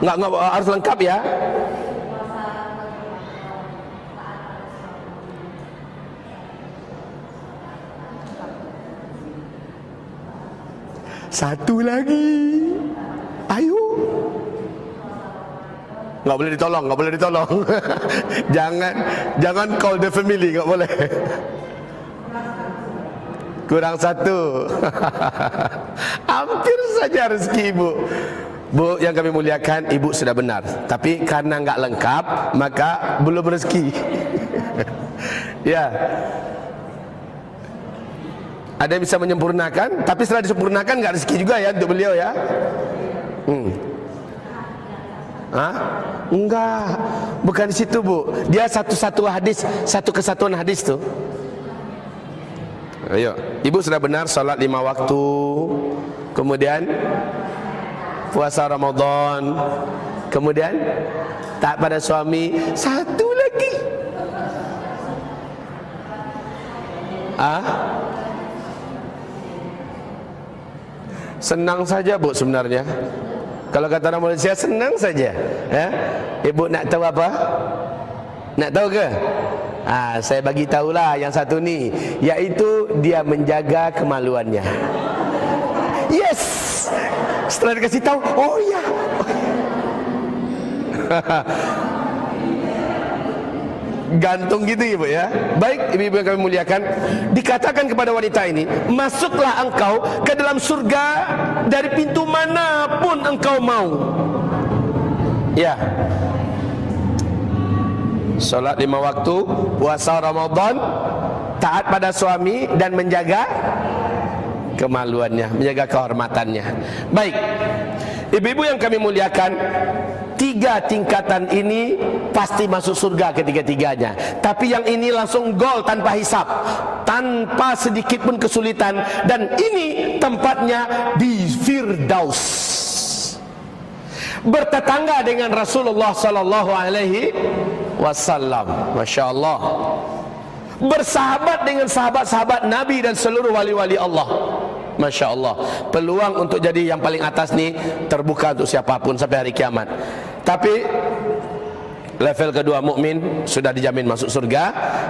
S1: Enggak harus lengkap ya. Satu lagi. Ayo. Enggak boleh ditolong. Jangan call the family, enggak boleh. Kurang satu. Hampir saja rezeki ibu. Bu yang kami muliakan, ibu sudah benar. Tapi karena enggak lengkap, maka belum rezeki. Ya. Ada yang bisa menyempurnakan, tapi setelah disempurnakan enggak rezeki juga ya untuk beliau ya. Enggak. Bukan di situ, Bu. Dia satu hadis, satu kesatuan hadis tuh. Ayo, ibu sudah benar salat 5 waktu, kemudian puasa Ramadan, kemudian taat pada suami. Satu lagi. Senang saja, Bu, sebenarnya. Kalau kata orang Malaysia, senang saja. Ya? Ibu nak tahu apa? Nak tahu ke? Saya bagi tahulah yang satu ni, yaitu dia menjaga kemaluannya. Yes. Setelah dikasih tahu, oh ya. Gantung gitu, Ibu ya. Baik, ibu-ibu yang kami muliakan, dikatakan kepada wanita ini, masuklah engkau ke dalam surga dari pintu manapun engkau mau. Ya. Salat 5 waktu, puasa Ramadan, taat pada suami dan menjaga kemaluannya, menjaga kehormatannya. Baik, ibu-ibu yang kami muliakan, 3 tingkatan ini pasti masuk surga ketiga-tiganya. Tapi yang ini langsung gol tanpa hisap, tanpa sedikit pun kesulitan. Dan ini tempatnya di Firdaus, bertetangga dengan Rasulullah sallallahu alaihi wasallam. Masya Allah. Bersahabat dengan sahabat-sahabat Nabi dan seluruh wali-wali Allah. Masya Allah. Peluang untuk jadi yang paling atas ni terbuka untuk siapapun sampai hari kiamat. Tapi level kedua, mukmin sudah dijamin masuk surga,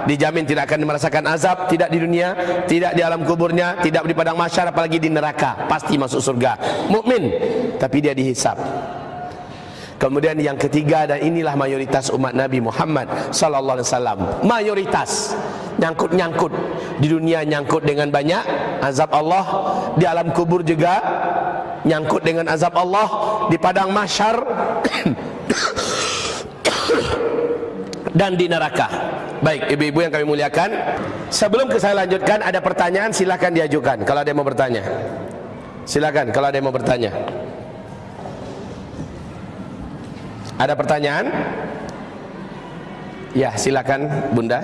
S1: dijamin tidak akan merasakan azab, tidak di dunia, tidak di alam kuburnya, tidak di padang mahsyar, apalagi di neraka. Pasti masuk surga. Mukmin, tapi dia dihisab. Kemudian yang ketiga, dan inilah mayoritas umat Nabi Muhammad sallallahu alaihi wasallam. Mayoritas nyangkut-nyangkut di dunia, nyangkut dengan banyak azab Allah, di alam kubur juga nyangkut dengan azab Allah, di padang mahsyar dan di neraka. Baik, ibu-ibu yang kami muliakan, sebelum saya lanjutkan, ada pertanyaan, silakan diajukan kalau ada yang mau bertanya. Silakan kalau ada yang mau bertanya. Ada pertanyaan? Ya, silakan Bunda.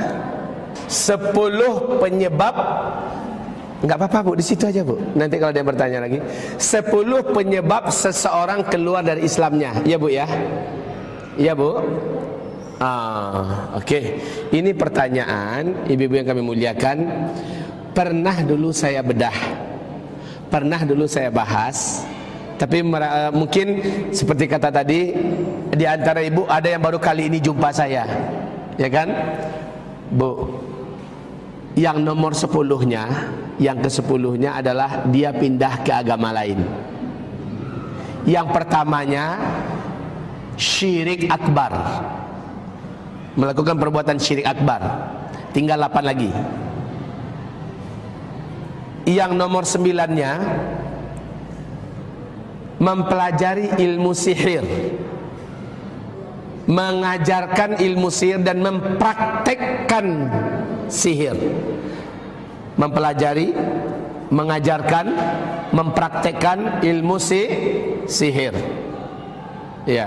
S1: 10 penyebab Enggak apa-apa Bu, di situ aja Bu. Nanti kalau dia bertanya lagi. 10 penyebab seseorang keluar dari Islamnya. Ya Bu ya. Iya Bu. Oke. Ini pertanyaan ibu-ibu yang kami muliakan. Pernah dulu saya bedah, pernah dulu saya bahas. Tapi mungkin seperti kata tadi, di antara ibu ada yang baru kali ini jumpa saya, ya kan Bu. Yang nomor 10-nya, yang ke-10-nya adalah dia pindah ke agama lain. Yang pertamanya syirik akbar, melakukan perbuatan syirik akbar. Tinggal 8 lagi. Yang nomor 9-nya mempelajari ilmu sihir, mengajarkan ilmu sihir dan mempraktekkan sihir. Mempelajari, mengajarkan, mempraktekkan ilmu sihir. Ya.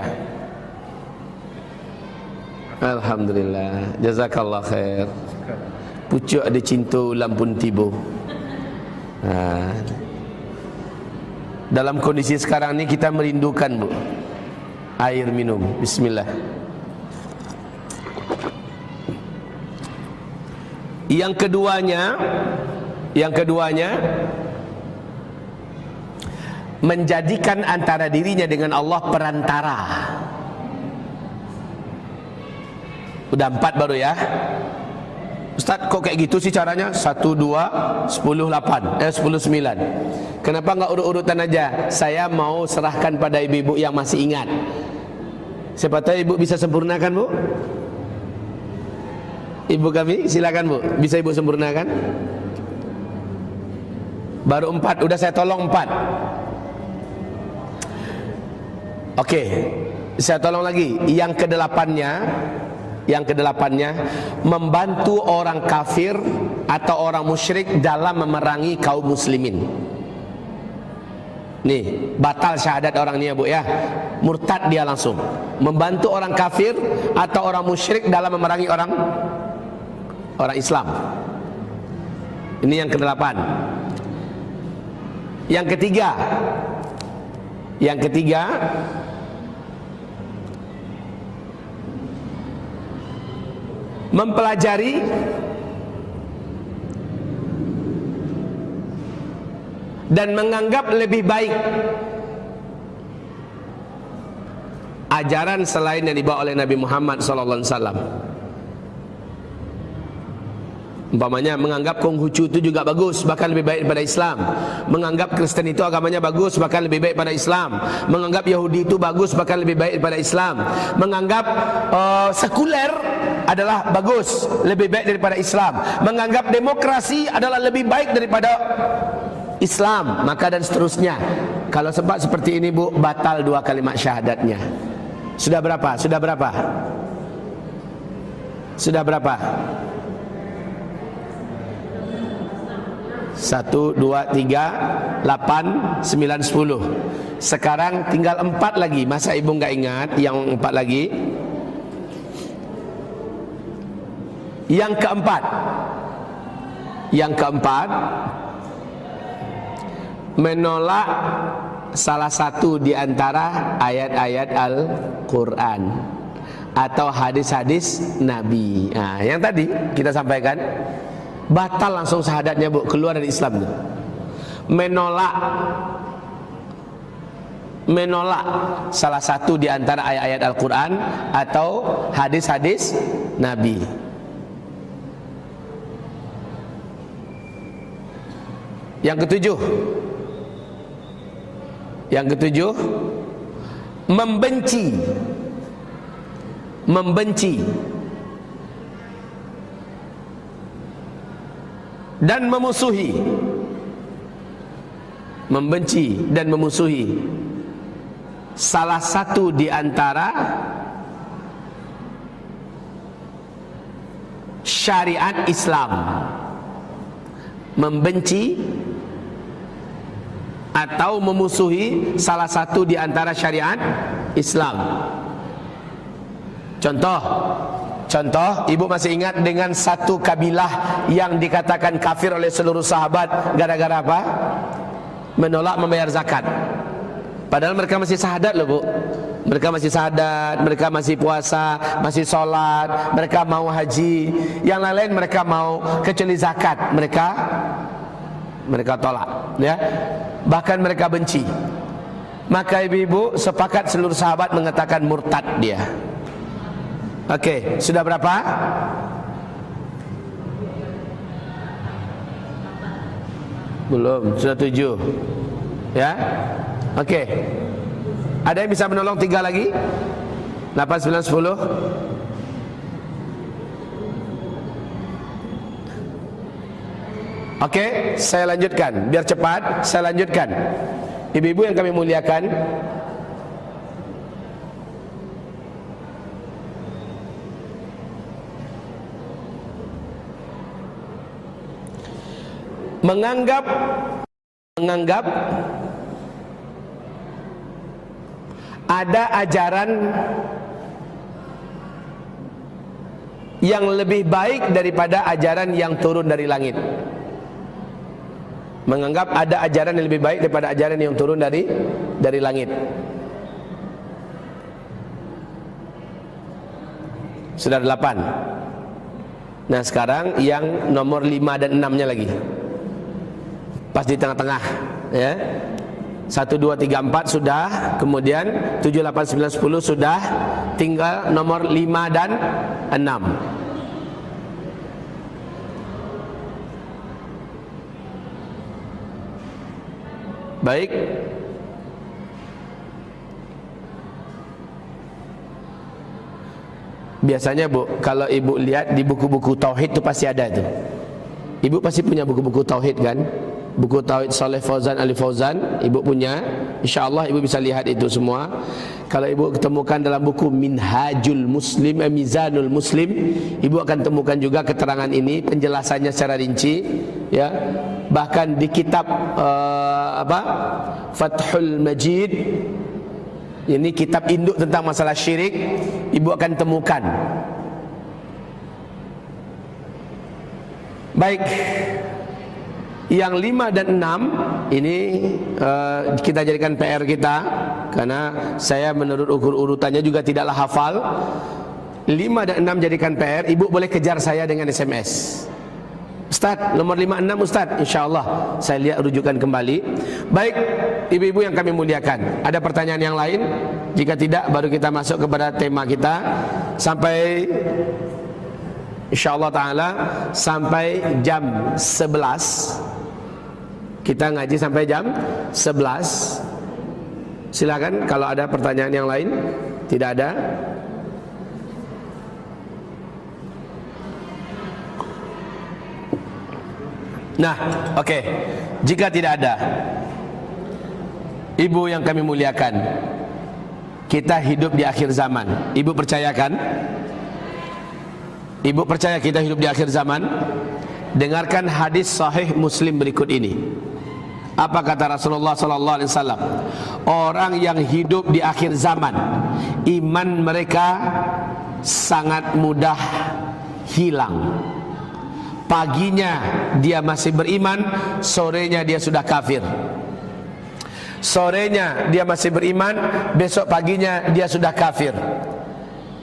S1: Alhamdulillah, jazakallah khair. Pucuk ada cinta lampun tiba. Dalam kondisi sekarang ni kita merindukan Bu air minum. Bismillah. Yang keduanya menjadikan antara dirinya dengan Allah perantara. Udah 4 baru ya. Ustaz kok kayak gitu sih caranya? 1, 2, 10, 8 10, 9. Kenapa enggak urut-urutan aja? Saya mau serahkan pada ibu-ibu yang masih ingat. Siapa tahu ibu bisa sempurnakan Bu. Ibu kami silakan Bu, bisa ibu sempurnakan? Baru 4, udah saya tolong 4. Oke, saya tolong lagi. Yang kedelapannya membantu orang kafir atau orang musyrik dalam memerangi kaum muslimin. Nih, batal syahadat orang ini ya Bu ya. Murtad dia langsung. Membantu orang kafir atau orang musyrik dalam memerangi orang Islam. Ini yang ke-8. Yang ketiga mempelajari dan menganggap lebih baik ajaran selain yang dibawa oleh Nabi Muhammad SAW. Umpamanya menganggap Konghucu itu juga bagus, bahkan lebih baik daripada Islam. Menganggap Kristen itu agamanya bagus, bahkan lebih baik daripada Islam. Menganggap Yahudi itu bagus, bahkan lebih baik daripada Islam. Menganggap sekuler adalah bagus, lebih baik daripada Islam. Menganggap demokrasi adalah lebih baik daripada Islam, maka dan seterusnya. Kalau sempat seperti ini Bu, batal 2 kalimat syahadatnya. Sudah berapa? 1, 2, 3, 8, 9, 10. Sekarang tinggal 4 lagi. Masa ibu nggak ingat yang 4 lagi? Yang keempat menolak salah satu di antara ayat-ayat Al-Quran atau hadis-hadis Nabi. Nah, yang tadi kita sampaikan, batal langsung syahadatnya Bu, keluar dari Islam tuh. Menolak salah satu di antara ayat-ayat Al-Quran atau hadis-hadis Nabi. Yang ketujuh membenci dan memusuhi salah satu di antara syariat Islam. Membenci atau memusuhi salah satu di antara syariat Islam. Contoh Contoh, ibu masih ingat dengan satu kabilah yang dikatakan kafir oleh seluruh sahabat gara-gara apa? Menolak membayar zakat. Padahal mereka masih syahadat loh bu. Mereka masih syahadat, mereka masih puasa, masih sholat, mereka mau haji. Yang lain-lain mereka mau kecuali zakat. Mereka tolak, ya. Bahkan mereka benci. Maka ibu-ibu sepakat seluruh sahabat mengatakan murtad dia. Oke, sudah berapa? Belum, sudah 7. Ya. Oke. Ada yang bisa menolong 3 lagi? 8, 9, 10. Oke, saya lanjutkan. Biar cepat, saya lanjutkan. Ibu-ibu yang kami muliakan, menganggap ada ajaran yang lebih baik daripada ajaran yang turun dari langit. Menganggap ada ajaran yang lebih baik daripada ajaran yang turun dari langit. Sudah 8. Nah sekarang yang nomor 5 dan 6-nya lagi. Pas di tengah-tengah, ya. 1, 2, 3, 4 sudah. Kemudian 7, 8, 9, 10 sudah. Tinggal nomor 5 dan 6. Baik. Biasanya bu, kalau ibu lihat di buku-buku tauhid itu pasti ada itu. Ibu pasti punya buku-buku tauhid kan? Buku tauhid Saleh Fauzan Ali Fauzan, ibu punya. InsyaAllah ibu bisa lihat itu semua. Kalau ibu ketemukan dalam buku Minhajul Muslim, Mizanul Muslim, ibu akan temukan juga keterangan ini, penjelasannya secara rinci, ya. Bahkan di kitab Fathul Majid, ini kitab induk tentang masalah syirik, ibu akan temukan. Baik. Yang 5 dan 6 ini kita jadikan PR kita, karena saya menurut urutannya juga tidaklah hafal. 5 dan 6 jadikan PR. Ibu boleh kejar saya dengan SMS. Ustaz, nomor 5, 6 Ustaz, InsyaAllah saya lihat rujukan kembali. Baik, ibu-ibu yang kami muliakan, ada pertanyaan yang lain? Jika tidak, baru kita masuk kepada tema kita. Sampai InsyaAllah ta'ala sampai jam 11. Kita ngaji sampai jam 11. Silakan kalau ada pertanyaan yang lain. Tidak ada? Nah, oke. Jika tidak ada, ibu yang kami muliakan, kita hidup di akhir zaman. Ibu percayakan? Ibu percaya kita hidup di akhir zaman? Dengarkan hadis sahih Muslim berikut ini. Apa kata Rasulullah sallallahu alaihi wasallam? Orang yang hidup di akhir zaman, iman mereka sangat mudah hilang. Paginya dia masih beriman, sorenya dia sudah kafir. Sorenya dia masih beriman, besok paginya dia sudah kafir.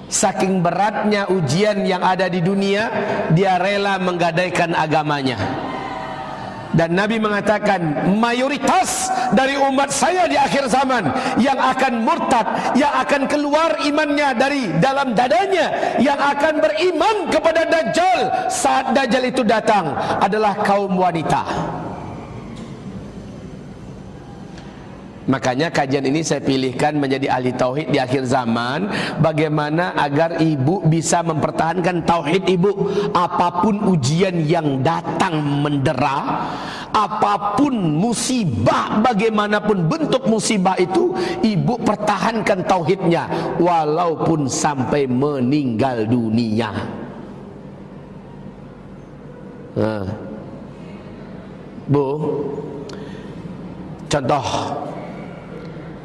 S1: Saking beratnya ujian yang ada di dunia, dia rela menggadaikan agamanya. Dan Nabi mengatakan, mayoritas dari umat saya di akhir zaman yang akan murtad, yang akan keluar imannya dari dalam dadanya, yang akan beriman kepada Dajjal saat Dajjal itu datang adalah kaum wanita. Makanya kajian ini saya pilihkan menjadi ahli tauhid di akhir zaman. Bagaimana agar ibu bisa mempertahankan tauhid ibu, apapun ujian yang datang mendera, apapun musibah, bagaimanapun bentuk musibah itu, ibu pertahankan tauhidnya walaupun sampai meninggal dunia. Bu, contoh,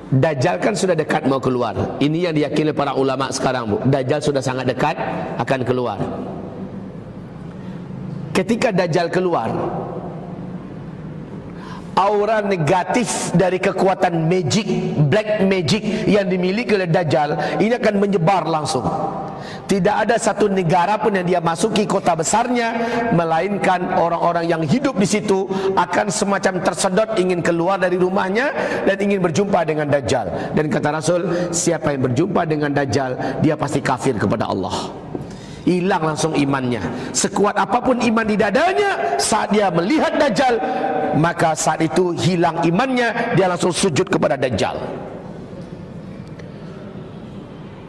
S1: Dajjal kan sudah dekat mau keluar. Ini yang diyakini para ulama sekarang, Bu. Dajjal sudah sangat dekat akan keluar. Ketika Dajjal keluar, aura negatif dari kekuatan magic, black magic yang dimiliki oleh Dajjal ini akan menyebar langsung. Tidak ada satu negara pun yang dia masuki kota besarnya, melainkan orang-orang yang hidup di situ akan semacam tersedot ingin keluar dari rumahnya dan ingin berjumpa dengan Dajjal. Dan kata Rasul, siapa yang berjumpa dengan Dajjal, dia pasti kafir kepada Allah. Hilang langsung imannya. Sekuat apapun iman di dadanya, saat dia melihat Dajjal, maka saat itu hilang imannya, dia langsung sujud kepada Dajjal.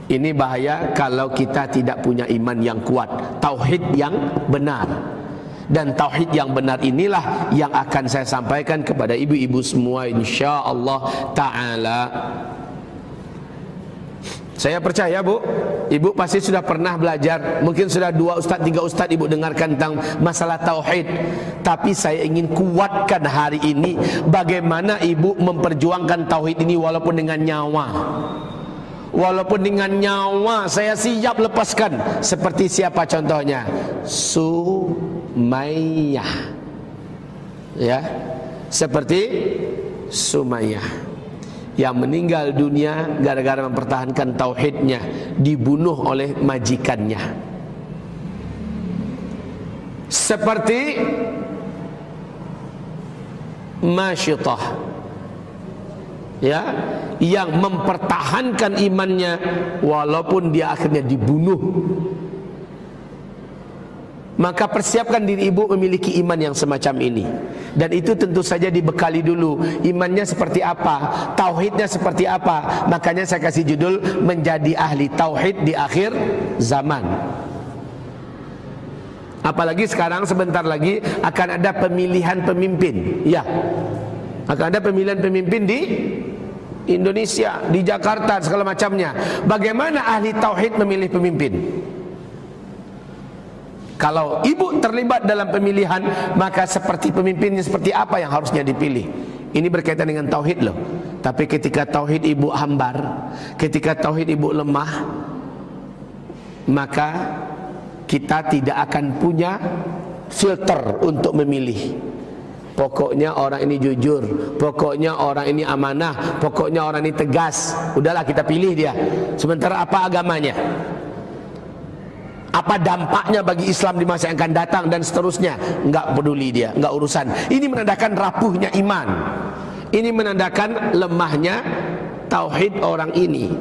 S1: Ini bahaya kalau kita tidak punya iman yang kuat, tauhid yang benar. Dan tauhid yang benar inilah yang akan saya sampaikan kepada ibu-ibu semua insyaallah taala. Saya percaya, Bu, ibu pasti sudah pernah belajar. Mungkin sudah 2 ustaz, 3 ustaz ibu dengarkan tentang masalah tauhid. Tapi saya ingin kuatkan hari ini bagaimana ibu memperjuangkan tauhid ini walaupun dengan nyawa. Walaupun dengan nyawa saya siap lepaskan. Seperti siapa contohnya? Sumayyah. Ya, seperti Sumayyah yang meninggal dunia gara-gara mempertahankan tauhidnya, dibunuh oleh majikannya. Seperti Masyitah, ya, yang mempertahankan imannya walaupun dia akhirnya dibunuh. Maka persiapkan diri ibu memiliki iman yang semacam ini. Dan itu tentu saja dibekali dulu imannya seperti apa, tauhidnya seperti apa. Makanya saya kasih judul menjadi ahli tauhid di akhir zaman. Apalagi sekarang sebentar lagi akan ada pemilihan pemimpin. Ya, akan ada pemilihan pemimpin di Indonesia, di Jakarta, segala macamnya. Bagaimana ahli tauhid memilih pemimpin? Kalau ibu terlibat dalam pemilihan, maka seperti pemimpinnya seperti apa yang harusnya dipilih. Ini berkaitan dengan tauhid loh. Tapi ketika tauhid ibu hambar, ketika tauhid ibu lemah, maka kita tidak akan punya filter untuk memilih. Pokoknya orang ini jujur, pokoknya orang ini amanah, pokoknya orang ini tegas. Udahlah kita pilih dia. Sementara apa agamanya? Apa dampaknya bagi Islam di masa yang akan datang dan seterusnya, enggak peduli dia, enggak urusan. Ini menandakan rapuhnya iman. Ini menandakan lemahnya tauhid orang ini.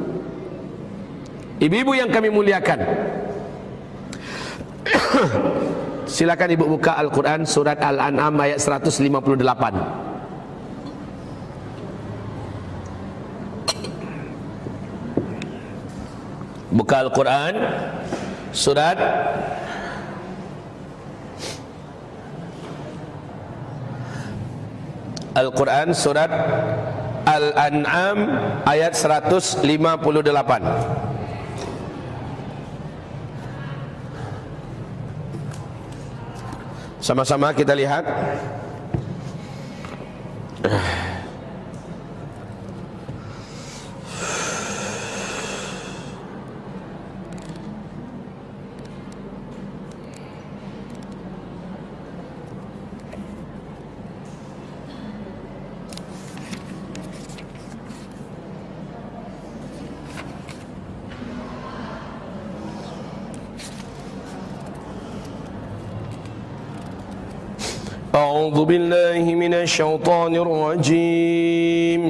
S1: Ibu-ibu yang kami muliakan, silakan ibu buka Al-Quran surat Al-An'am ayat 158. Buka Al-Quran surat Al-Quran surat Al-An'am ayat 158. Sama-sama kita lihat. أعوذ بالله من الشيطان الرجيم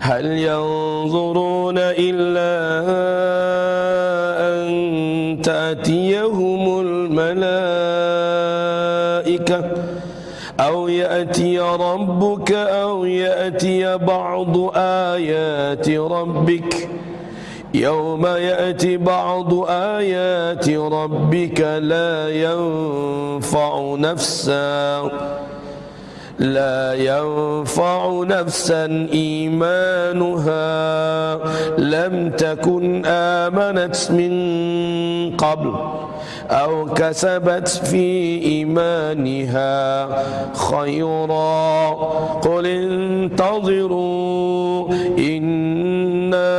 S1: هل ينظرون إلا أن تأتيهم الملائكة أو يأتي ربك أو يأتي بعض آيات ربك يوم يأتي بعض آيات ربك لا ينفع نفسا إيمانها لم تكن آمنت من قبل أو كسبت في إيمانها خيرا قل انتظروا إنا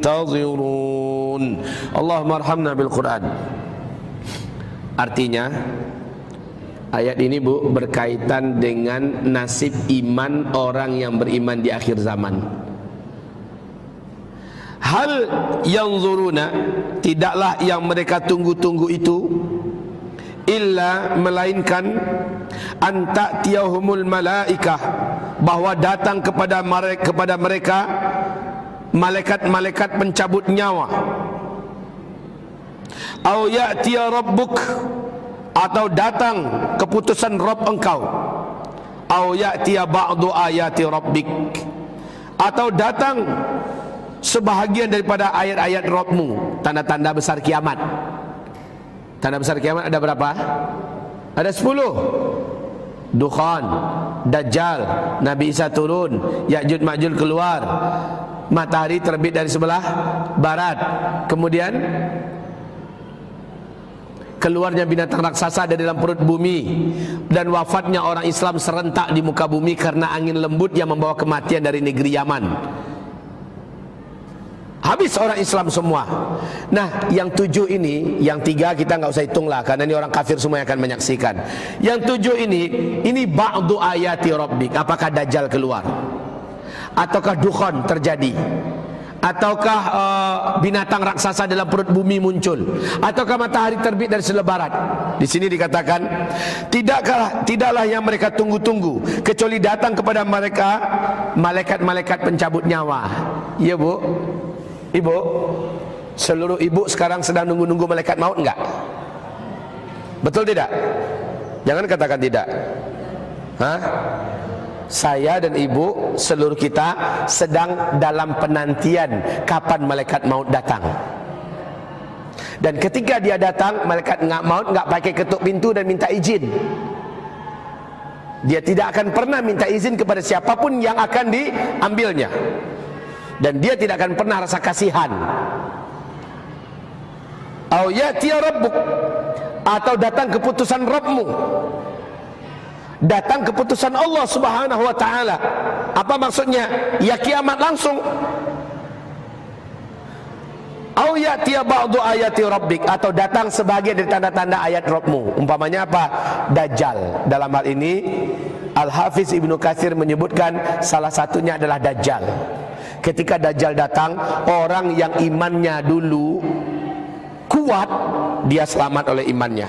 S1: منتظرون. اللهم ارحمنا بالقرآن. Artinya ayat ini Bu berkaitan dengan nasib iman orang yang beriman di akhir zaman. Hal yanzuruna, tidaklah yang mereka tunggu-tunggu itu illa melainkan anta tiyahumul malaikah, bahwa datang kepada mereka malaikat-malaikat pencabut nyawa. Au ya'tiya rabbuk, atau datang keputusan Rabb engkau. Au ya'tiya ba'du ayati rabbik, atau datang sebahagian daripada ayat-ayat Rabbmu, tanda-tanda besar kiamat. Tanda besar kiamat ada berapa? Ada 10. Dukhan, Dajjal, Nabi Isa turun, Ya'juj Ma'juj keluar, matahari terbit dari sebelah barat, kemudian keluarnya binatang raksasa dari dalam perut bumi, dan wafatnya orang Islam serentak di muka bumi karena angin lembut yang membawa kematian dari negeri Yaman. Habis orang Islam semua. Nah, yang 7 ini, yang 3 kita nggak usah hitung lah, karena ini orang kafir semua yang akan menyaksikan. Yang 7 ini ba'du ayati rabbik. Apakah Dajjal keluar? Ataukah dukhan terjadi? Ataukah binatang raksasa dalam perut bumi muncul? Ataukah matahari terbit dari sebelah barat? Di sini dikatakan tidaklah yang mereka tunggu-tunggu kecuali datang kepada mereka malaikat-malaikat pencabut nyawa. Ya Bu, Ibu, seluruh ibu sekarang sedang nunggu-nunggu malaikat maut enggak? Betul tidak? Jangan katakan tidak. Hah? Saya dan ibu, seluruh kita sedang dalam penantian kapan malaikat maut datang. Dan ketika dia datang, malaikat maut enggak pakai ketuk pintu dan minta izin. Dia tidak akan pernah minta izin kepada siapapun yang akan diambilnya. Dan dia tidak akan pernah rasa kasihan. Au ya'tiya rabbuk, atau datang keputusan Rabbmu, datang keputusan Allah Subhanahu wa taala. Apa maksudnya? Ya kiamat langsung. Au ya'tiya ba'du ayati rabbik, atau datang sebagian dari tanda-tanda ayat Rabbmu. Umpamanya apa? Dajjal. Dalam hal ini Al-Hafiz Ibnu Katsir menyebutkan salah satunya adalah Dajjal. Ketika Dajjal datang, orang yang imannya dulu kuat, dia selamat oleh imannya.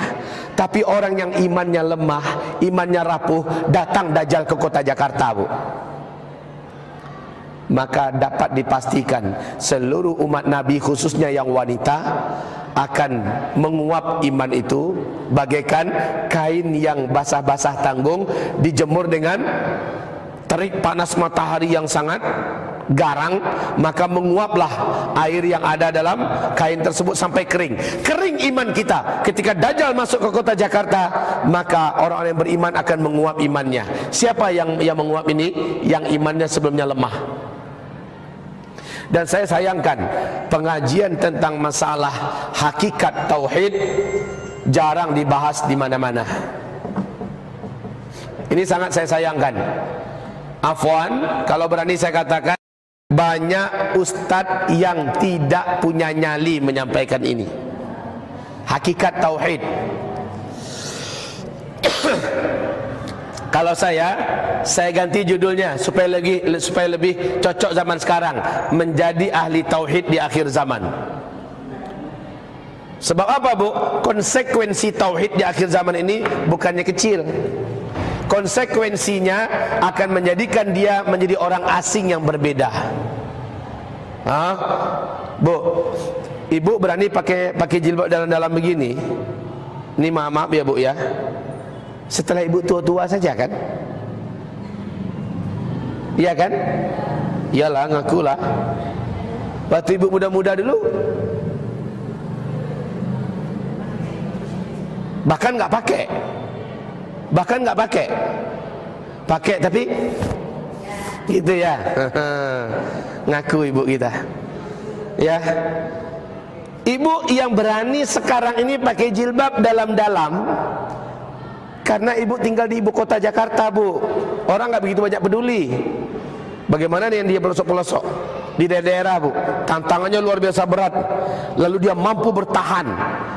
S1: Tapi orang yang imannya lemah, imannya rapuh, datang Dajjal ke kota Jakarta, Bu. Maka dapat dipastikan seluruh umat Nabi, khususnya yang wanita, akan menguap iman itu bagaikan kain yang basah-basah tanggung dijemur dengan terik panas matahari yang sangat garang, maka menguaplah air yang ada dalam kain tersebut sampai kering. Kering iman kita. Ketika Dajjal masuk ke kota Jakarta, maka orang-orang yang beriman akan menguap imannya. Siapa yang menguap ini? Yang imannya sebelumnya lemah. Dan saya sayangkan pengajian tentang masalah hakikat tauhid jarang dibahas di mana-mana. Ini sangat saya sayangkan. Afwan, kalau berani saya katakan, banyak ustadz yang tidak punya nyali menyampaikan ini. Hakikat tauhid. Kalau saya ganti judulnya supaya lebih cocok zaman sekarang, menjadi ahli tauhid di akhir zaman. Sebab apa, Bu? Konsekuensi tauhid di akhir zaman ini bukannya kecil. Konsekuensinya akan menjadikan dia menjadi orang asing yang berbeda. Hah? Bu, ibu berani pakai jilbab dalam-dalam begini? Ini maaf ya, Bu ya. Setelah ibu tua-tua saja kan? Iya kan? Iyalah, ngakulah. Waktu ibu muda-muda dulu, bahkan nggak pakai. Pakai tapi gitu ya. Ngaku ibu kita. Ya. Ibu yang berani sekarang ini pakai jilbab dalam-dalam karena ibu tinggal di ibu kota Jakarta, Bu. Orang nggak begitu banyak peduli. Bagaimana nih yang dia pelosok-pelosok di daerah-daerah, Bu? Tantangannya luar biasa berat. Lalu dia mampu bertahan.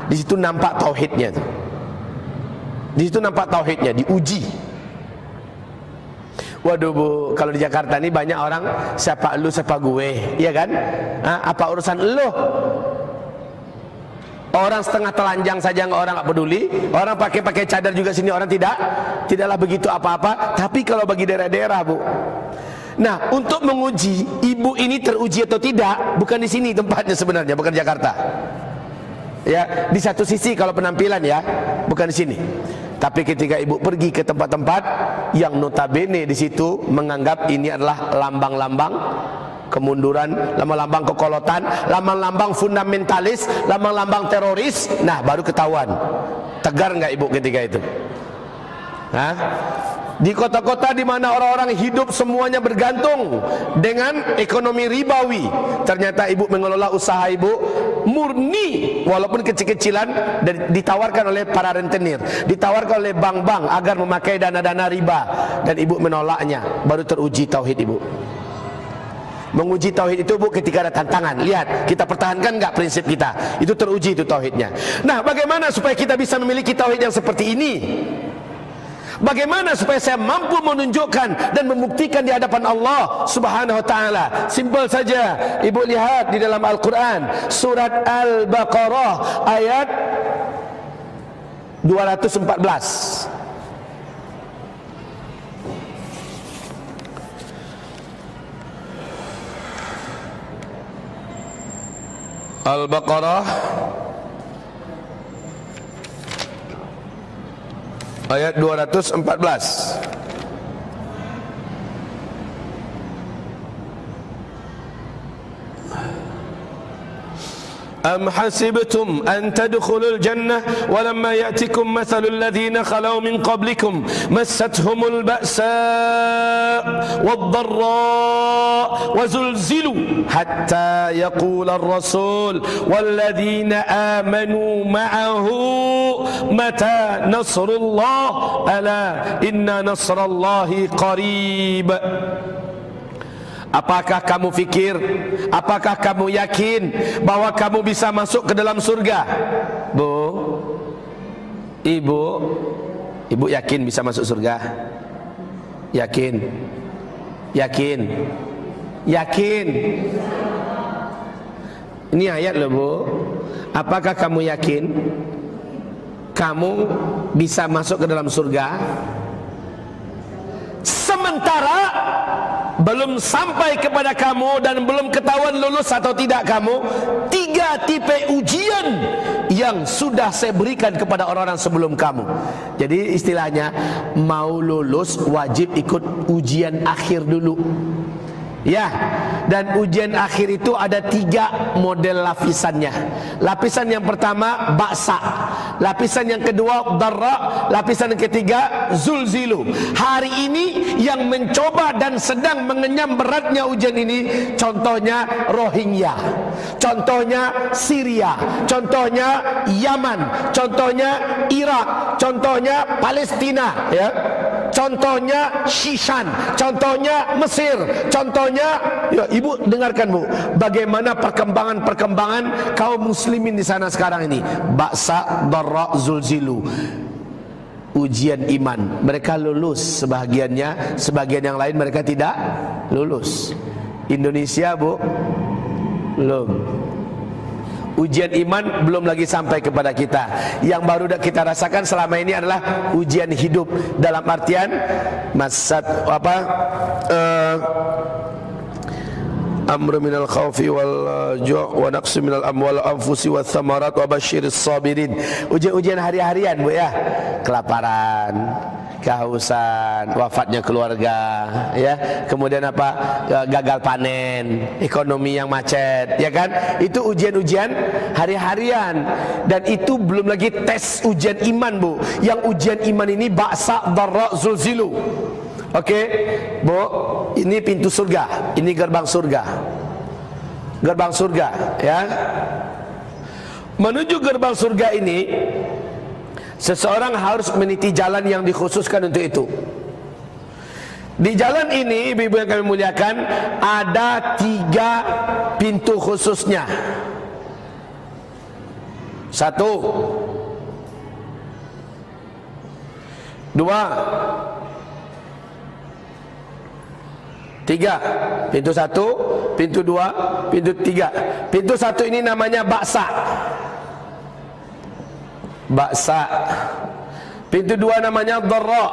S1: Di situ nampak tauhidnya. Di situ nampak tauhidnya, diuji. Waduh, Bu, kalau di Jakarta ini banyak orang siapa lu siapa gue, iya kan? Apa urusan lu? Orang setengah telanjang saja orang nggak peduli. Orang pakai cadar juga sini orang tidaklah begitu apa-apa. Tapi kalau bagi daerah-daerah, Bu. Nah, untuk menguji ibu ini teruji atau tidak, bukan di sini tempatnya sebenarnya, bukan di Jakarta. Ya, di satu sisi kalau penampilan ya, bukan di sini. Tapi ketika ibu pergi ke tempat-tempat yang notabene di situ menganggap ini adalah lambang-lambang kemunduran, lambang-lambang kekolotan, lambang-lambang fundamentalis, lambang-lambang teroris, nah baru ketahuan. Tegar nggak ibu ketika itu? Hah? Di kota-kota di mana orang-orang hidup semuanya bergantung dengan ekonomi ribawi, ternyata ibu mengelola usaha ibu murni walaupun kecil-kecilan dan ditawarkan oleh para rentenir, ditawarkan oleh bank-bank agar memakai dana-dana riba, dan ibu menolaknya. Baru teruji tauhid ibu. Menguji tauhid itu, Bu, ketika ada tantangan. Lihat, kita pertahankan nggak prinsip kita. Itu teruji itu tauhidnya. Nah, bagaimana supaya kita bisa memiliki tauhid yang seperti ini? Bagaimana supaya saya mampu menunjukkan dan membuktikan di hadapan Allah Subhanahu wa taala? Simpel saja. Ibu lihat di dalam Al-Qur'an surat Al-Baqarah ayat 214. Al-Baqarah ayat 214. أم حسبتم أن تدخلوا الجنة ولما يأتكم مثل الذين خلوا من قبلكم مستهم البأساء والضراء وزلزلوا حتى يقول الرسول والذين آمنوا معه متى نصر الله ألا إن نصر الله قريب. Apakah kamu fikir, apakah kamu yakin bahwa kamu bisa masuk ke dalam surga? Bu, ibu yakin bisa masuk surga? Yakin? Yakin? Yakin? Ini ayat loh, Bu. Apakah kamu yakin kamu bisa masuk ke dalam surga? Sementara belum sampai kepada kamu dan belum ketahuan lulus atau tidak kamu 3 tipe ujian yang sudah saya berikan kepada orang-orang sebelum kamu. Jadi istilahnya, mau lulus wajib ikut ujian akhir dulu. Ya, dan ujian akhir itu ada 3 model lapisannya. Lapisan yang pertama baksa, lapisan yang kedua darra, lapisan yang ketiga zulzilu. Hari ini yang mencoba dan sedang mengenyam beratnya ujian ini, contohnya Rohingya, contohnya Syria, contohnya Yaman, contohnya Irak, contohnya Palestina, ya, contohnya Shishan, contohnya Mesir, contohnya ya, ibu dengarkan, Bu, bagaimana perkembangan kaum muslimin di sana sekarang ini. Baksa, darra, zulzilu. Ujian iman. Mereka lulus sebagiannya, sebagian yang lain mereka tidak lulus. Indonesia, Bu, belum. Ujian iman belum lagi sampai kepada kita. Yang baru kita rasakan selama ini adalah ujian hidup, dalam artian amru minal khawfi wal ju' wa naqsi minal amwal anfusi wath thamarat wa basyiris sabirin. Ujian-ujian hari-harian, Bu, ya. Kelaparan, kehausan, wafatnya keluarga, ya. Kemudian gagal panen, ekonomi yang macet, ya kan? Itu ujian-ujian hari-harian. Dan itu belum lagi tes ujian iman, Bu. Yang ujian iman ini baksa, darra, zulzilu. Oke, Bu, ini pintu surga, ini gerbang surga. Gerbang surga, ya. Menuju gerbang surga ini, seseorang harus meniti jalan yang dikhususkan untuk itu. Di jalan ini, ibu-ibu yang kami muliakan, ada 3 pintu khususnya. 1, 2, 3. Pintu 1, pintu 2, pintu 3. Pintu 1 ini namanya baksa. Baksa. Pintu 2 namanya dharra.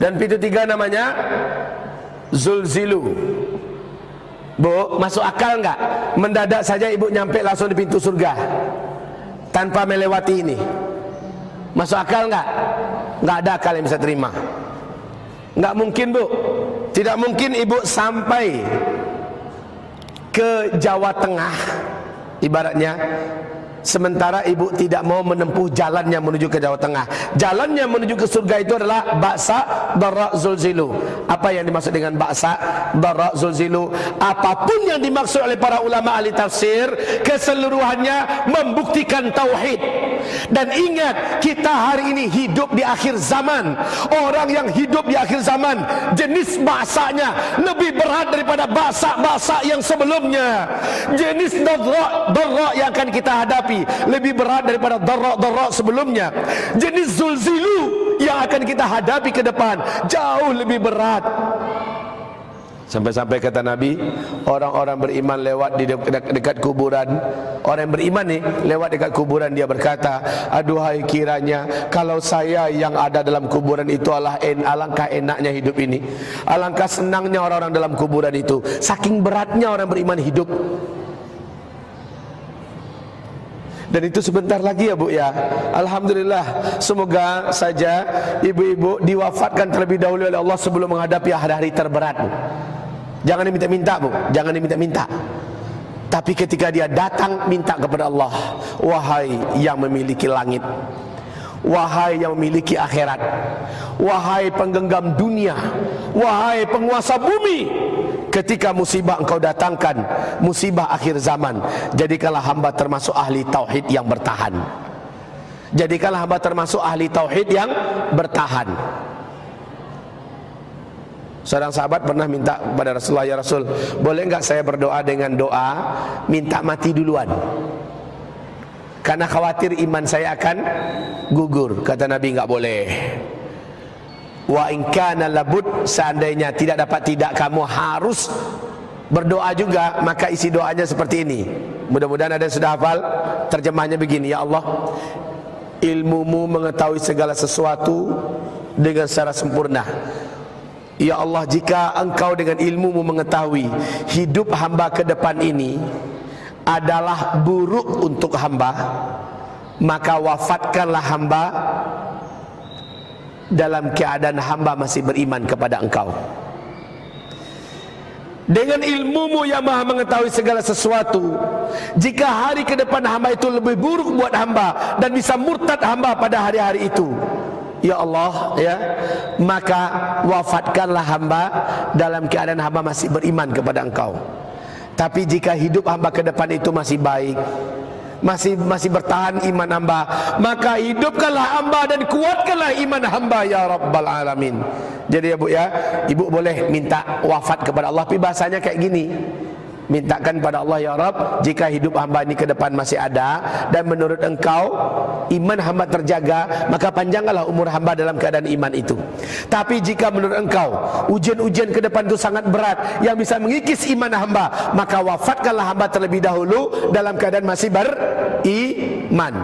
S1: Dan pintu 3 namanya zulzilu. Bu, masuk akal enggak? Mendadak saja ibu nyampe langsung di pintu surga tanpa melewati ini. Masuk akal enggak? Enggak ada akal yang bisa terima. Enggak mungkin, Bu. Tidak mungkin ibu sampai ke Jawa Tengah ibaratnya, sementara ibu tidak mau menempuh jalannya menuju ke Jawa Tengah. Jalannya menuju ke surga itu adalah baksa, dharra, zulzilu. Apa yang dimaksud dengan baksa, dharra, zulzilu? Apapun yang dimaksud oleh para ulama ahli tafsir, keseluruhannya membuktikan tauhid. Dan ingat, kita hari ini hidup di akhir zaman. Orang yang hidup di akhir zaman, jenis baksanya lebih berat daripada baksa-baksa yang sebelumnya. Jenis dharra yang akan kita hadapi lebih berat daripada dharra sebelumnya. Jenis zulzilu yang akan kita hadapi ke depan jauh lebih berat. Sampai-sampai kata Nabi, orang-orang beriman lewat di dekat kuburan. Orang yang beriman nih lewat dekat kuburan, dia berkata, aduhai kiranya kalau saya yang ada dalam kuburan itu, alangkah enaknya hidup ini. Alangkah senangnya orang-orang dalam kuburan itu. Saking beratnya orang beriman hidup. Dan itu sebentar lagi ya Bu ya. Alhamdulillah, semoga saja ibu-ibu diwafatkan terlebih dahulu oleh Allah sebelum menghadapi hari-hari terberat, Bu. Jangan diminta-minta, Bu. Jangan diminta-minta. Tapi ketika dia datang, minta kepada Allah, wahai yang memiliki langit, wahai yang memiliki akhirat, wahai penggenggam dunia, wahai penguasa bumi, ketika musibah engkau datangkan, musibah akhir zaman, jadikanlah hamba termasuk ahli tauhid yang bertahan. Jadikanlah hamba termasuk ahli tauhid yang bertahan. Seorang sahabat pernah minta kepada Rasulullah, ya Rasul, boleh enggak saya berdoa dengan doa minta mati duluan, karena khawatir iman saya akan gugur. Kata Nabi, enggak boleh. Wa in kana labud, seandainya tidak dapat tidak, kamu harus berdoa juga. Maka isi doanya seperti ini. Mudah-mudahan ada yang sudah hafal. Terjemahnya begini, ya Allah, ilmumu mengetahui segala sesuatu dengan secara sempurna. Ya Allah, jika engkau dengan ilmumu mengetahui hidup hamba ke depan ini adalah buruk untuk hamba, maka wafatkanlah hamba dalam keadaan hamba masih beriman kepada engkau. Dengan ilmumu yang maha mengetahui segala sesuatu, jika hari ke depan hamba itu lebih buruk buat hamba dan bisa murtad hamba pada hari-hari itu, ya Allah, ya, maka wafatkanlah hamba dalam keadaan hamba masih beriman kepada engkau. Tapi jika hidup hamba ke depan itu masih baik, masih bertahan iman hamba, maka hidupkanlah hamba dan kuatkanlah iman hamba ya Rabbal Alamin. Jadi ya Bu ya, ibu boleh minta wafat kepada Allah, tapi bahasanya kayak gini, mintakan pada Allah, ya Rabb, jika hidup hamba ini ke depan masih ada dan menurut engkau iman hamba terjaga, maka panjangkanlah umur hamba dalam keadaan iman itu. Tapi jika menurut engkau ujian-ujian ke depan itu sangat berat yang bisa mengikis iman hamba, maka wafatkanlah hamba terlebih dahulu dalam keadaan masih beriman.